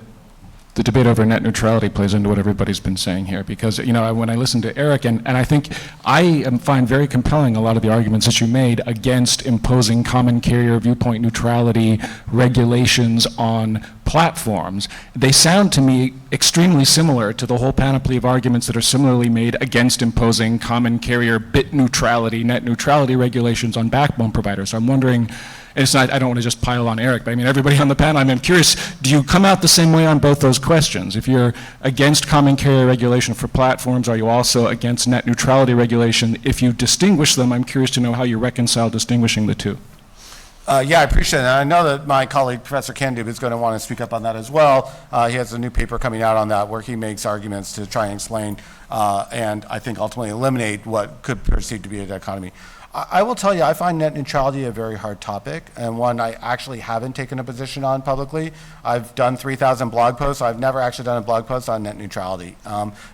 S13: the debate over net neutrality plays into what everybody's been saying here, because when I listen to Eric, and I think I find very compelling a lot of the arguments that you made against imposing common carrier viewpoint neutrality regulations on platforms. They sound to me extremely similar to the whole panoply of arguments that are similarly made against imposing common carrier bit neutrality, net neutrality regulations on backbone providers. So I'm wondering, and it's not, I don't want to just pile on Eric, but I mean everybody on the panel, I'm curious, do you come out the same way on both those questions? If you're against common carrier regulation for platforms, are you also against net neutrality regulation? If you distinguish them, I'm curious to know how you reconcile distinguishing the two.
S5: Yeah, I appreciate it. And I know that my colleague, Professor Candeub, is going to want to speak up on that as well. He has a new paper coming out on that where he makes arguments to try and explain and I think ultimately eliminate what could perceive to be a dichotomy. I will tell you, I find net neutrality a very hard topic and one I actually haven't taken a position on publicly. I've done 3,000 blog posts. I've never actually done a blog post on net neutrality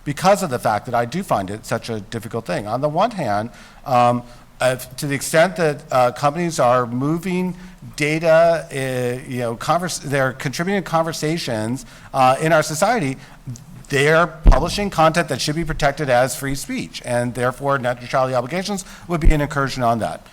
S5: because of the fact that I do find it such a difficult thing. On the one hand, to the extent that companies are moving data, they're contributing to conversations in our society, they're publishing content that should be protected as free speech, and therefore net neutrality obligations would be an incursion on that.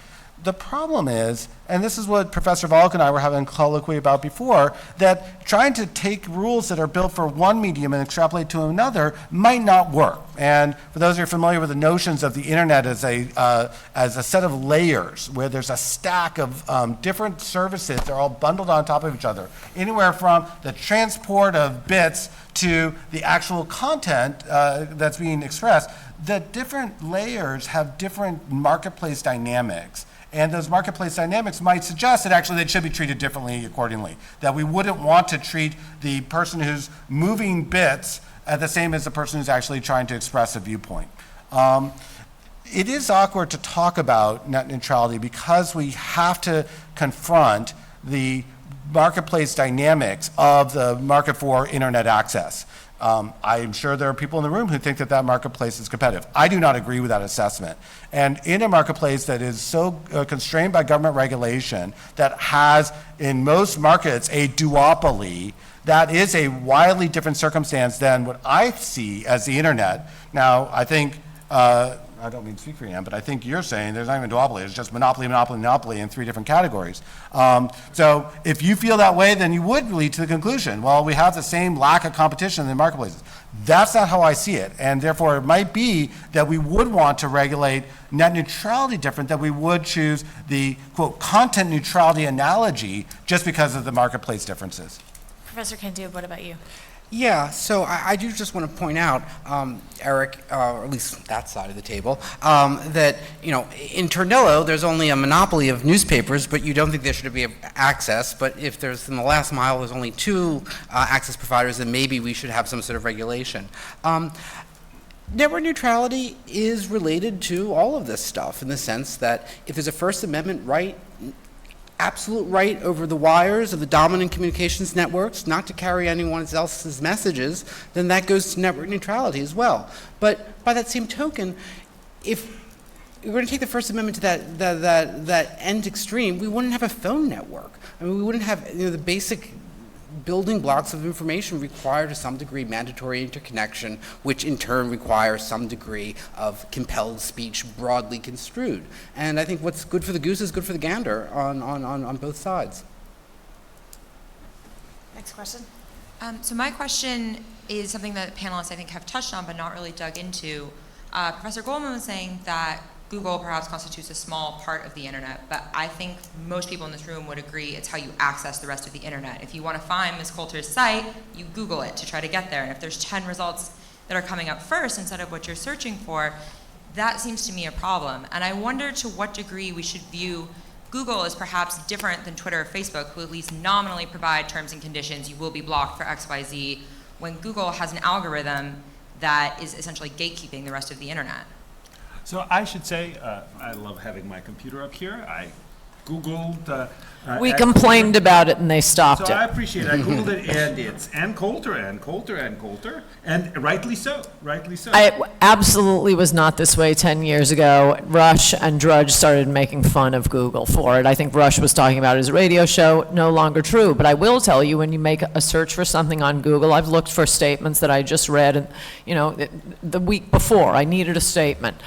S5: The problem is, and this is what Professor Volokh and I were having a colloquy about before, that trying to take rules that are built for one medium and extrapolate to another might not work. And for those who are familiar with the notions of the internet as a set of layers, where there's a stack of different services, they're all bundled on top of each other, anywhere from the transport of bits to the actual content that's being expressed, the different layers have different marketplace dynamics. And those marketplace dynamics might suggest that actually they should be treated differently accordingly. That we wouldn't want to treat the person who's moving bits the same as the person who's actually trying to express a viewpoint. It is awkward to talk about net neutrality because we have to confront the marketplace dynamics of the market for internet access. I'm sure there are people in the room who think that that marketplace is competitive. I do not agree with that assessment. And in a marketplace that is so constrained by government regulation, that has in most markets a duopoly, that is a wildly different circumstance than what I see as the internet. Now, I think, I don't mean to speak for you, Ann, but I think you're saying there's not even a duopoly, it's just monopoly, monopoly, monopoly in three different categories. So if you feel that way, then you would lead to the conclusion, well, we have the same lack of competition in the marketplaces. That's not how I see it, and therefore it might be that we would want to regulate net neutrality different, that we would choose the, quote, content neutrality analogy just because of the marketplace differences.
S2: Professor Candeub, what about you?
S6: Yeah, so I do just want to point out, Eric, or at least that side of the table, that, in Tornillo, there's only a monopoly of newspapers, but you don't think there should be access. But if there's, in the last mile, there's only two access providers, then maybe we should have some sort of regulation. Network neutrality is related to all of this stuff in the sense that if there's a First Amendment right, absolute right over the wires of the dominant communications networks not to carry anyone else's messages, then that goes to network neutrality as well. But by that same token, if we're going to take the First Amendment to that end extreme, we wouldn't have a phone network. I mean, we wouldn't have the basic building blocks of information require to some degree mandatory interconnection, which in turn requires some degree of compelled speech broadly construed. And I think what's good for the goose is good for the gander on both sides.
S2: Next question.
S14: So my question is something that panelists I think have touched on but not really dug into. Professor Goldman was saying that Google perhaps constitutes a small part of the internet, but I think most people in this room would agree it's how you access the rest of the internet. If you want to find Ms. Coulter's site, you Google it to try to get there. And if there's 10 results that are coming up first instead of what you're searching for, that seems to me a problem. And I wonder to what degree we should view Google as perhaps different than Twitter or Facebook, who at least nominally provide terms and conditions. You will be blocked for XYZ, when Google has an algorithm that is essentially gatekeeping the rest of the internet.
S3: So I should say, I love having my computer up here. I Googled.
S4: We complained about it and they stopped
S3: So
S4: it.
S3: I appreciate it. I Googled it and it's Ann Coulter, and rightly so, rightly so.
S4: I absolutely was not this way 10 years ago. Rush and Drudge started making fun of Google for it. I think Rush was talking about his radio show, no longer true. But I will tell you, when you make a search for something on Google, I've looked for statements that I just read, and, the week before, I needed a statement.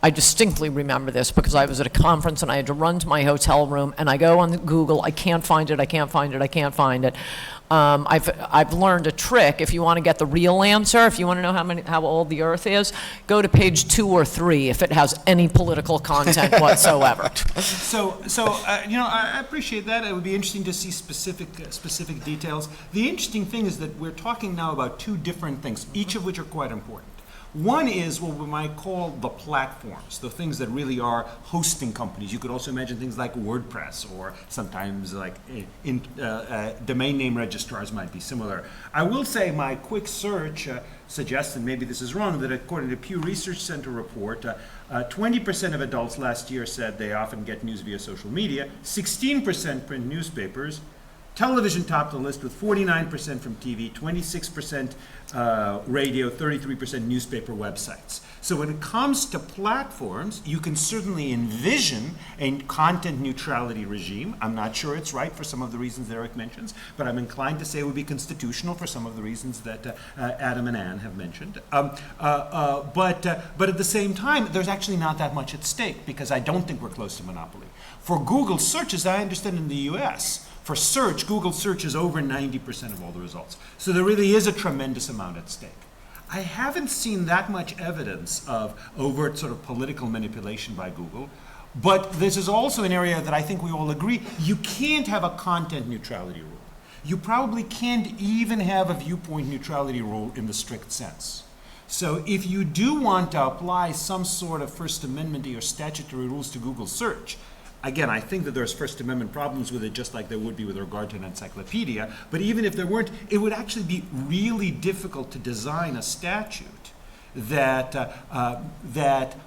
S4: I distinctly remember this because I was at a conference and I had to run to my hotel room, and I go on Google, I can't find it. I've learned a trick. If you want to get the real answer, if you want to know how old the Earth is, go to page 2 or 3 if it has any political content whatsoever.
S3: I appreciate that. It would be interesting to see specific details. The interesting thing is that we're talking now about two different things, each of which are quite important. One is what we might call the platforms, the things that really are hosting companies. You could also imagine things like WordPress, or sometimes like domain name registrars might be similar. I will say my quick search suggests, and maybe this is wrong, that according to Pew Research Center report, 20% of adults last year said they often get news via social media, 16% print newspapers. Television topped the list with 49% from TV, 26% radio, 33% newspaper websites. So when it comes to platforms, you can certainly envision a content neutrality regime. I'm not sure it's right for some of the reasons that Eric mentions, but I'm inclined to say it would be constitutional for some of the reasons that Adam and Ann have mentioned. But at the same time, there's actually not that much at stake, because I don't think we're close to monopoly. For Google search, as I understand in the US, for search, Google search is over 90% of all the results. So there really is a tremendous amount at stake. I haven't seen that much evidence of overt sort of political manipulation by Google, but this is also an area that I think we all agree, you can't have a content neutrality rule. You probably can't even have a viewpoint neutrality rule in the strict sense. So if you do want to apply some sort of First Amendment or statutory rules to Google search, again, I think that there's First Amendment problems with it, just like there would be with regard to an encyclopedia. But even if there weren't, it would actually be really difficult to design a statute that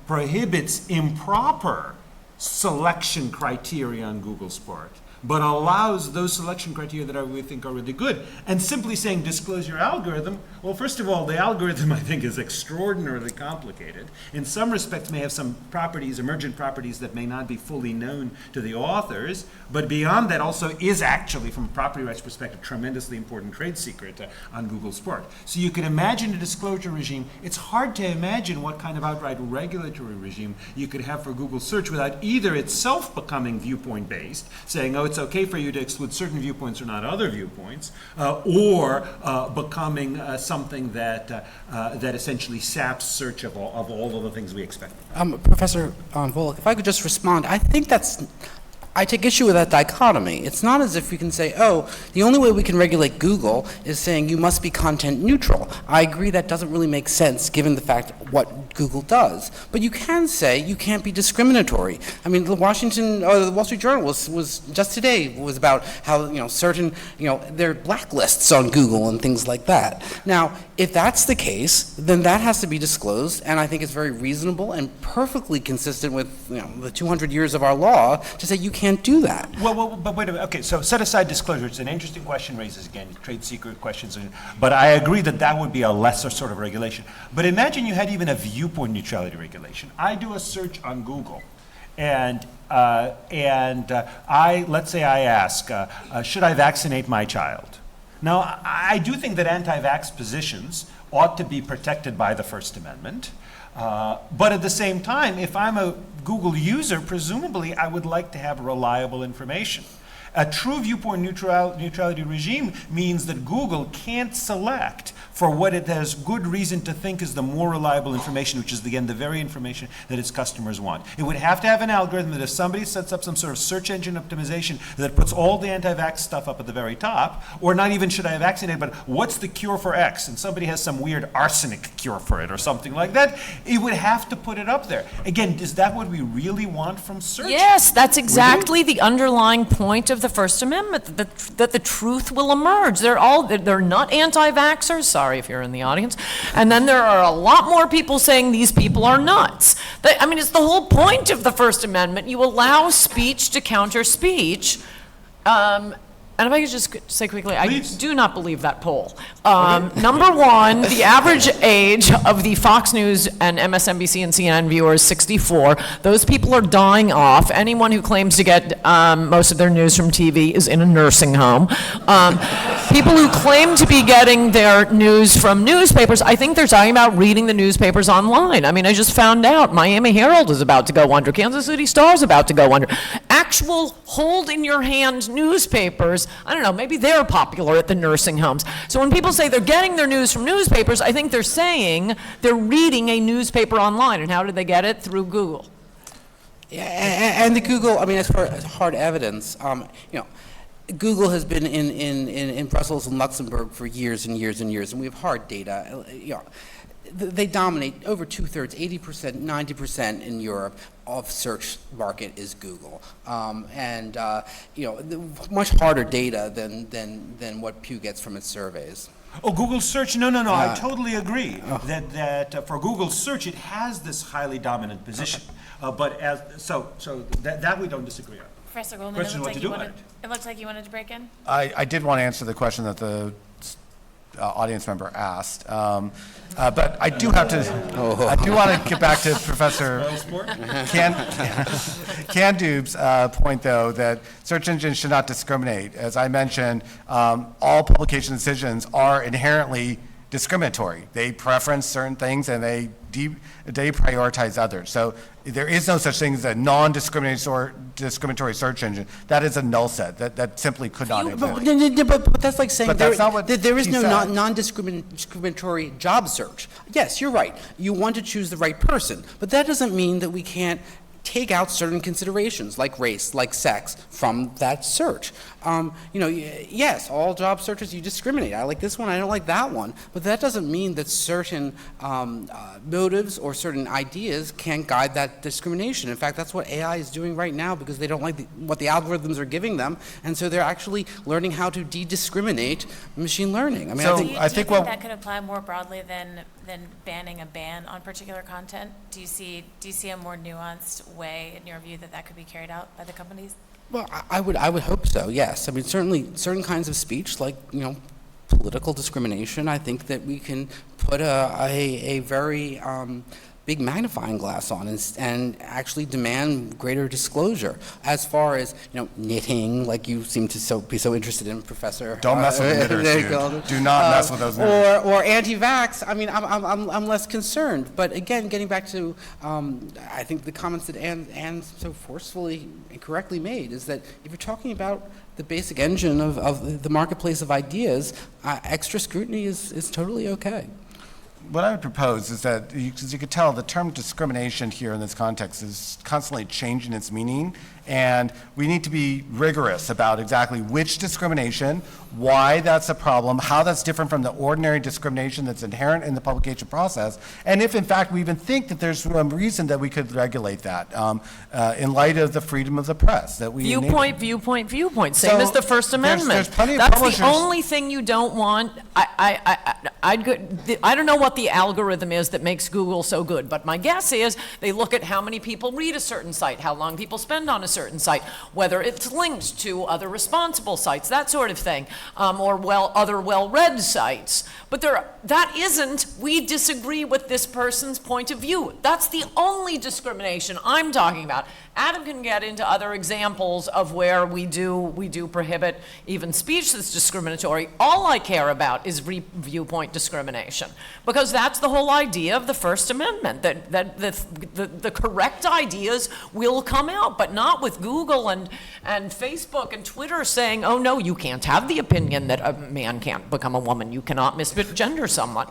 S3: prohibits improper selection criteria on Google's part, but allows those selection criteria that we think are really good. And simply saying disclose your algorithm, well, first of all, the algorithm, I think, is extraordinarily complicated. In some respects may have some properties, emergent properties, that may not be fully known to the authors, but beyond that also is actually, from a property rights perspective, tremendously important trade secret on Google's part. So you can imagine a disclosure regime. It's hard to imagine what kind of outright regulatory regime you could have for Google search without either itself becoming viewpoint-based, saying, oh, it's okay for you to exclude certain viewpoints or not other viewpoints, or becoming something that essentially saps search of all of the things we expect.
S6: Professor Volokh, if I could just respond, I take issue with that dichotomy. It's not as if we can say, oh, the only way we can regulate Google is saying you must be content neutral. I agree that doesn't really make sense given the fact what Google does. But you can say you can't be discriminatory. I mean, the Wall Street Journal was just today was about how, certain, there are blacklists on Google and things like that. Now, if that's the case, then that has to be disclosed, and I think it's very reasonable and perfectly consistent with, the 200 years of our law to say you can't do that.
S3: Well, but wait a minute. Okay, so set aside disclosure. It's an interesting question, raises, again, trade secret questions. But I agree that would be a lesser sort of regulation. But imagine you had even a viewpoint neutrality regulation. I do a search on Google, and let's say I ask, should I vaccinate my child? Now, I do think that anti-vax positions ought to be protected by the First Amendment. But at the same time, if I'm a Google user, presumably I would like to have reliable information. A true viewpoint neutrality regime means that Google can't select for what it has good reason to think is the more reliable information, which is, again, the very information that its customers want. It would have to have an algorithm that if somebody sets up some sort of search engine optimization that puts all the anti-vax stuff up at the very top, or not even should I vaccinate, but what's the cure for X? And somebody has some weird arsenic cure for it or something like that, it would have to put it up there. Again, is that what we really want from search?
S4: Yes, that's exactly the underlying point of the First Amendment, that the truth will emerge. They're not anti-vaxxers, sorry if you're in the audience, and then there are a lot more people saying these people are nuts. It's the whole point of the First Amendment. You allow speech to counter speech. And if I could just say quickly, please. I do not believe that poll. Number one, the average age of the Fox News and MSNBC and CNN viewers is 64. Those people are dying off. Anyone who claims to get most of their news from TV is in a nursing home. People who claim to be getting their news from newspapers, I think they're talking about reading the newspapers online. I just found out Miami Herald is about to go under. Kansas City Star is about to go under. Actual hold-in-your-hand newspapers, I don't know, maybe they're popular at the nursing homes. So when people say they're getting their news from newspapers, I think they're saying they're reading a newspaper online. And how did they get it? Through Google.
S6: Yeah, and the Google, as far as hard evidence, Google has been in Brussels and Luxembourg for years and years and years, and we have hard data. they dominate over 2/3, 80%, 90% in Europe of search market is Google, and much harder data than what Pew gets from its surveys.
S3: Oh, Google search, no, I totally agree that for Google search, it has this highly dominant position. But that we don't disagree on.
S2: Professor Goldman,
S3: Question what to do about it.
S2: It looks like you wanted to break in?
S5: I did want to answer the question that the audience member asked, but I do have to. I do want to get back to Professor Candeub's point, though, that search engines should not discriminate. As I mentioned, all publication decisions are inherently discriminatory. They preference certain things and they prioritize others. So there is no such thing as a non-discriminatory search engine. That is a null set. That simply could not exist.
S6: But that's like saying
S5: that's not what
S6: there is
S5: he
S6: no
S5: said.
S6: non-discriminatory job search. Yes, you're right. You want to choose the right person, but that doesn't mean that we can't take out certain considerations like race, like sex, from that search. Yes, all job searches, you discriminate. I like this one, I don't like that one. But that doesn't mean that certain motives or certain ideas can't guide that discrimination. In fact, that's what AI is doing right now because they don't like what the algorithms are giving them. And so they're actually learning how to de-discriminate machine learning. I mean,
S2: Do you think that could apply more broadly than banning a ban on particular content? Do you see a more nuanced way, in your view, that could be carried out by the companies?
S6: Well, I would hope so, yes. I mean, certainly certain kinds of speech, like, political discrimination, I think that we can put a very big magnifying glass on and actually demand greater disclosure. As far as, knitting, like you seem to be so interested in, Professor.
S5: Don't mess with knitters, dude. Do not mess with those knitters.
S6: Or anti-vax, I mean, I'm less concerned. But again, getting back to, I think the comments that Anne so forcefully and correctly made is that if you're talking about the basic engine of the marketplace of ideas, extra scrutiny is totally okay.
S5: What I would propose is that, as you could tell, the term discrimination here in this context is constantly changing its meaning, and we need to be rigorous about exactly which discrimination, why that's a problem, how that's different from the ordinary discrimination that's inherent in the publication process, and if in fact we even think that there's some reason that we could regulate that in light of the freedom of the press that we
S4: Viewpoint. Same as the First Amendment.
S5: There's plenty of
S4: That's
S5: publishers.
S4: the only thing you don't want. I don't know what the algorithm is that makes Google so good, but my guess is they look at how many people read a certain site, how long people spend on a certain site, whether it's linked to other responsible sites, that sort of thing, or other well-read sites. But that isn't, we disagree with this person's point of view. That's the only discrimination I'm talking about. Adam can get into other examples of where we do prohibit even speech that's discriminatory. All I care about is viewpoint discrimination, because that's the whole idea of the First Amendment, that the correct ideas will come out, but not with Google and Facebook and Twitter saying, oh no, you can't have the opinion that a man can't become a woman, you cannot misgender someone.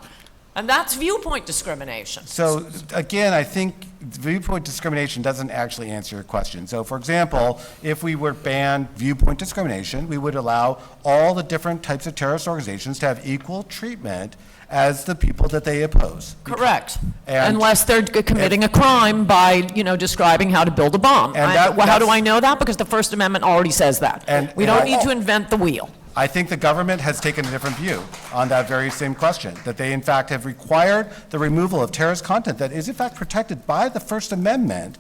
S4: And that's viewpoint discrimination.
S5: So again, I think viewpoint discrimination doesn't actually answer your question. So for example, if we were ban viewpoint discrimination, we would allow all the different types of terrorist organizations to have equal treatment as the people that they oppose.
S4: Correct. Unless they're committing a crime by, describing how to build a bomb. How do I know that? Because the First Amendment already says that. We don't need to invent the wheel.
S5: I think the government has taken a different view on that very same question, that they in fact have required the removal of terrorist content that is in fact protected by the First Amendment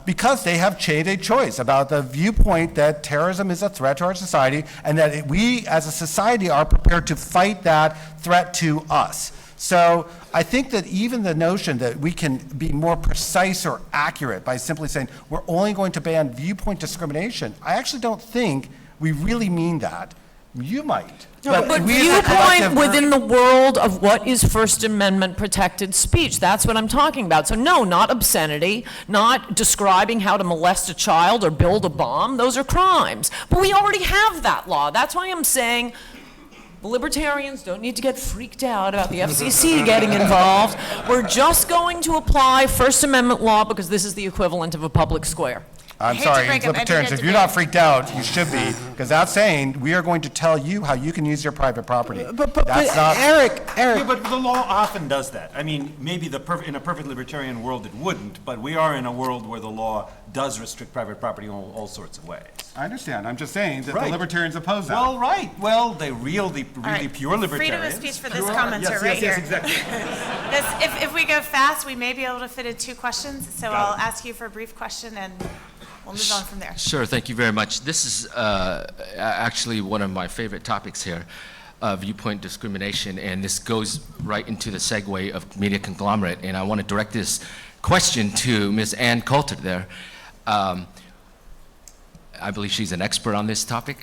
S5: because they have made a choice about the viewpoint that terrorism is a threat to our society and that we as a society are prepared to fight that threat to us. So I think that even the notion that we can be more precise or accurate by simply saying we're only going to ban viewpoint discrimination, I actually don't think we really mean that. You might.
S4: No, but viewpoint within the world of what is First Amendment protected speech. That's what I'm talking about. So no, not obscenity, not describing how to molest a child or build a bomb. Those are crimes. But we already have that law. That's why I'm saying libertarians don't need to get freaked out about the FCC getting involved. We're just going to apply First Amendment law because this is the equivalent of a public square.
S5: I'm
S2: hate to
S5: sorry,
S2: break up
S5: libertarians,
S2: internet
S5: if you're not
S2: debate.
S5: freaked out, you should be, because that's saying, we are going to tell you how you can use your private property.
S3: But
S5: That's not.
S3: Eric. Yeah, but the law often does that. I mean, maybe in a perfect libertarian world it wouldn't, but we are in a world where the law does restrict private property in all sorts of ways.
S5: I understand, I'm just saying that the
S3: Right.
S5: libertarians oppose that.
S3: Well, right. Well, they really
S2: All right.
S3: pure libertarians.
S2: Freedom of speech for this
S3: Pure-
S2: commenter
S3: yes,
S2: right
S3: yes,
S2: here.
S3: Yes, exactly.
S2: If we go fast, we may be able to fit in 2 questions, so
S3: Got
S2: I'll
S3: it.
S2: ask you for a brief question and we'll move on from there.
S15: Sure, thank you very much. This is actually one of my favorite topics here, viewpoint discrimination, and this goes right into the segue of media conglomerate, and I want to direct this question to Ms. Ann Coulter there. I believe she's an expert on this topic.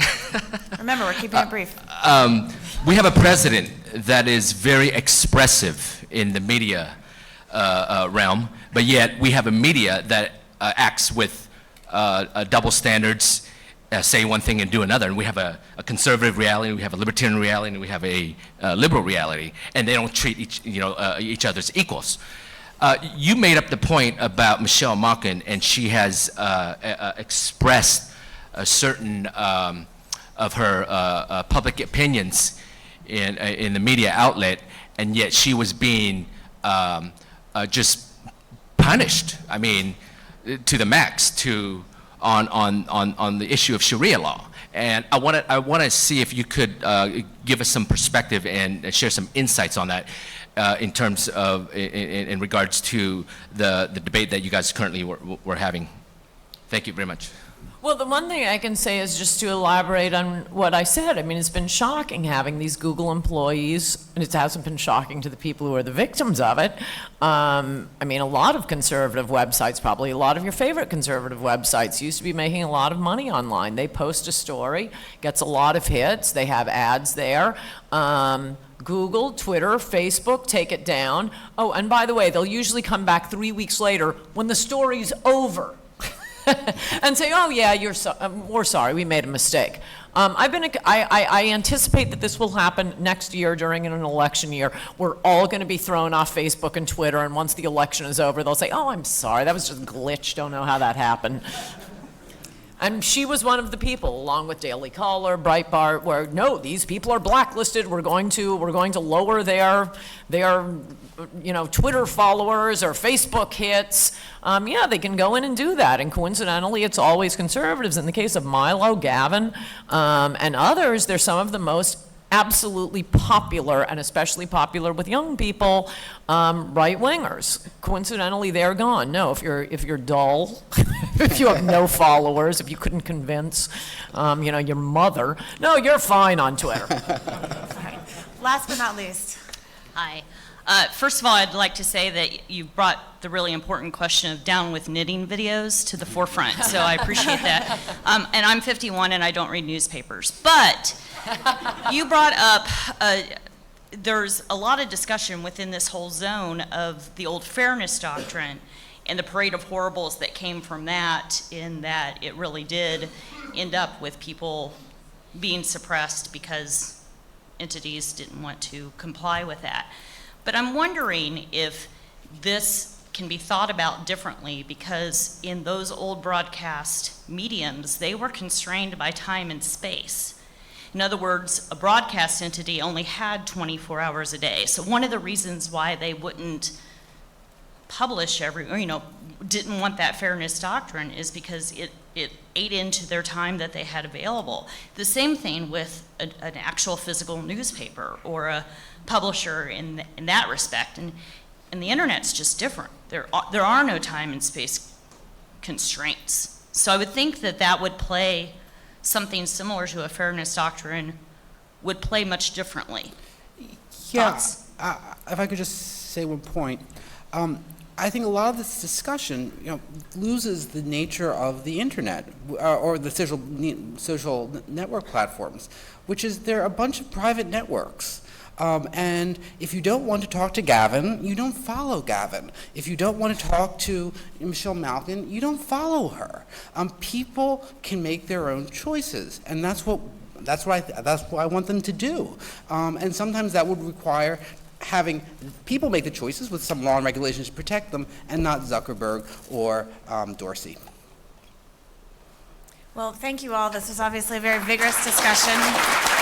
S2: Remember, we're keeping it brief.
S15: We have a president that is very expressive in the media realm, but yet we have a media that acts with double standards, say one thing and do another. And we have a conservative reality, we have a libertarian reality, and we have a liberal reality, and they don't treat each other as equals. You made up the point about Michelle Malkin, and she has expressed a certain of her public opinions in the media outlet, and yet she was being just punished. I mean, to the max, on the issue of Sharia law. And I want to see if you could give us some perspective and share some insights on that in terms of in regards to the debate that you guys currently were having. Thank you very much.
S4: Well, the one thing I can say is just to elaborate on what I said. I mean, it's been shocking having these Google employees, and it hasn't been shocking to the people who are the victims of it. I mean, a lot of conservative websites, probably a lot of your favorite conservative websites, used to be making a lot of money online. They post a story, gets a lot of hits, they have ads there. Google, Twitter, Facebook, take it down. Oh, and by the way, they'll usually come back 3 weeks later when the story's over. And say, oh yeah, we're sorry, we made a mistake. I anticipate that this will happen next year during an election year. We're all going to be thrown off Facebook and Twitter, and once the election is over, they'll say, oh, I'm sorry, that was just a glitch, don't know how that happened. And she was one of the people, along with Daily Caller, Breitbart, where no, these people are blacklisted. We're going to lower their Twitter followers or Facebook hits. Yeah, they can go in and do that. And coincidentally, it's always conservatives. In the case of Milo, Gavin, and others, they're some of the most absolutely popular, and especially popular with young people, right-wingers. Coincidentally, they're gone. No, if you're dull, if you have no followers, if you couldn't convince, your mother, no, you're fine on Twitter.
S2: All right. Last but not least.
S16: Hi. First of all, I'd like to say that you brought the really important question of down with knitting videos to the forefront, so I appreciate that. And I'm 51 and I don't read newspapers. But you brought up, there's a lot of discussion within this whole zone of the old fairness doctrine and the parade of horribles that came from that, in that it really did end up with people being suppressed because entities didn't want to comply with that. But I'm wondering if this can be thought about differently, because in those old broadcast mediums, they were constrained by time and space. In other words, a broadcast entity only had 24 hours a day. So one of the reasons why they wouldn't publish didn't want that fairness doctrine is because it ate into their time that they had available. The same thing with an actual physical newspaper or a publisher in that respect. And the internet's just different. There are no time and space constraints. So I would think that would play something similar to a fairness doctrine would play much differently.
S6: Yeah,
S16: Thoughts?
S6: if I could just say one point. I think a lot of this discussion, loses the nature of the internet or the social network platforms, which is they're a bunch of private networks. And if you don't want to talk to Gavin, you don't follow Gavin. If you don't want to talk to Michelle Malkin, you don't follow her. People can make their own choices, and that's what I want them to do. And sometimes that would require having people make the choices with some law and regulations to protect them, and not Zuckerberg or Dorsey.
S2: Well, thank you all. This was obviously a very vigorous discussion.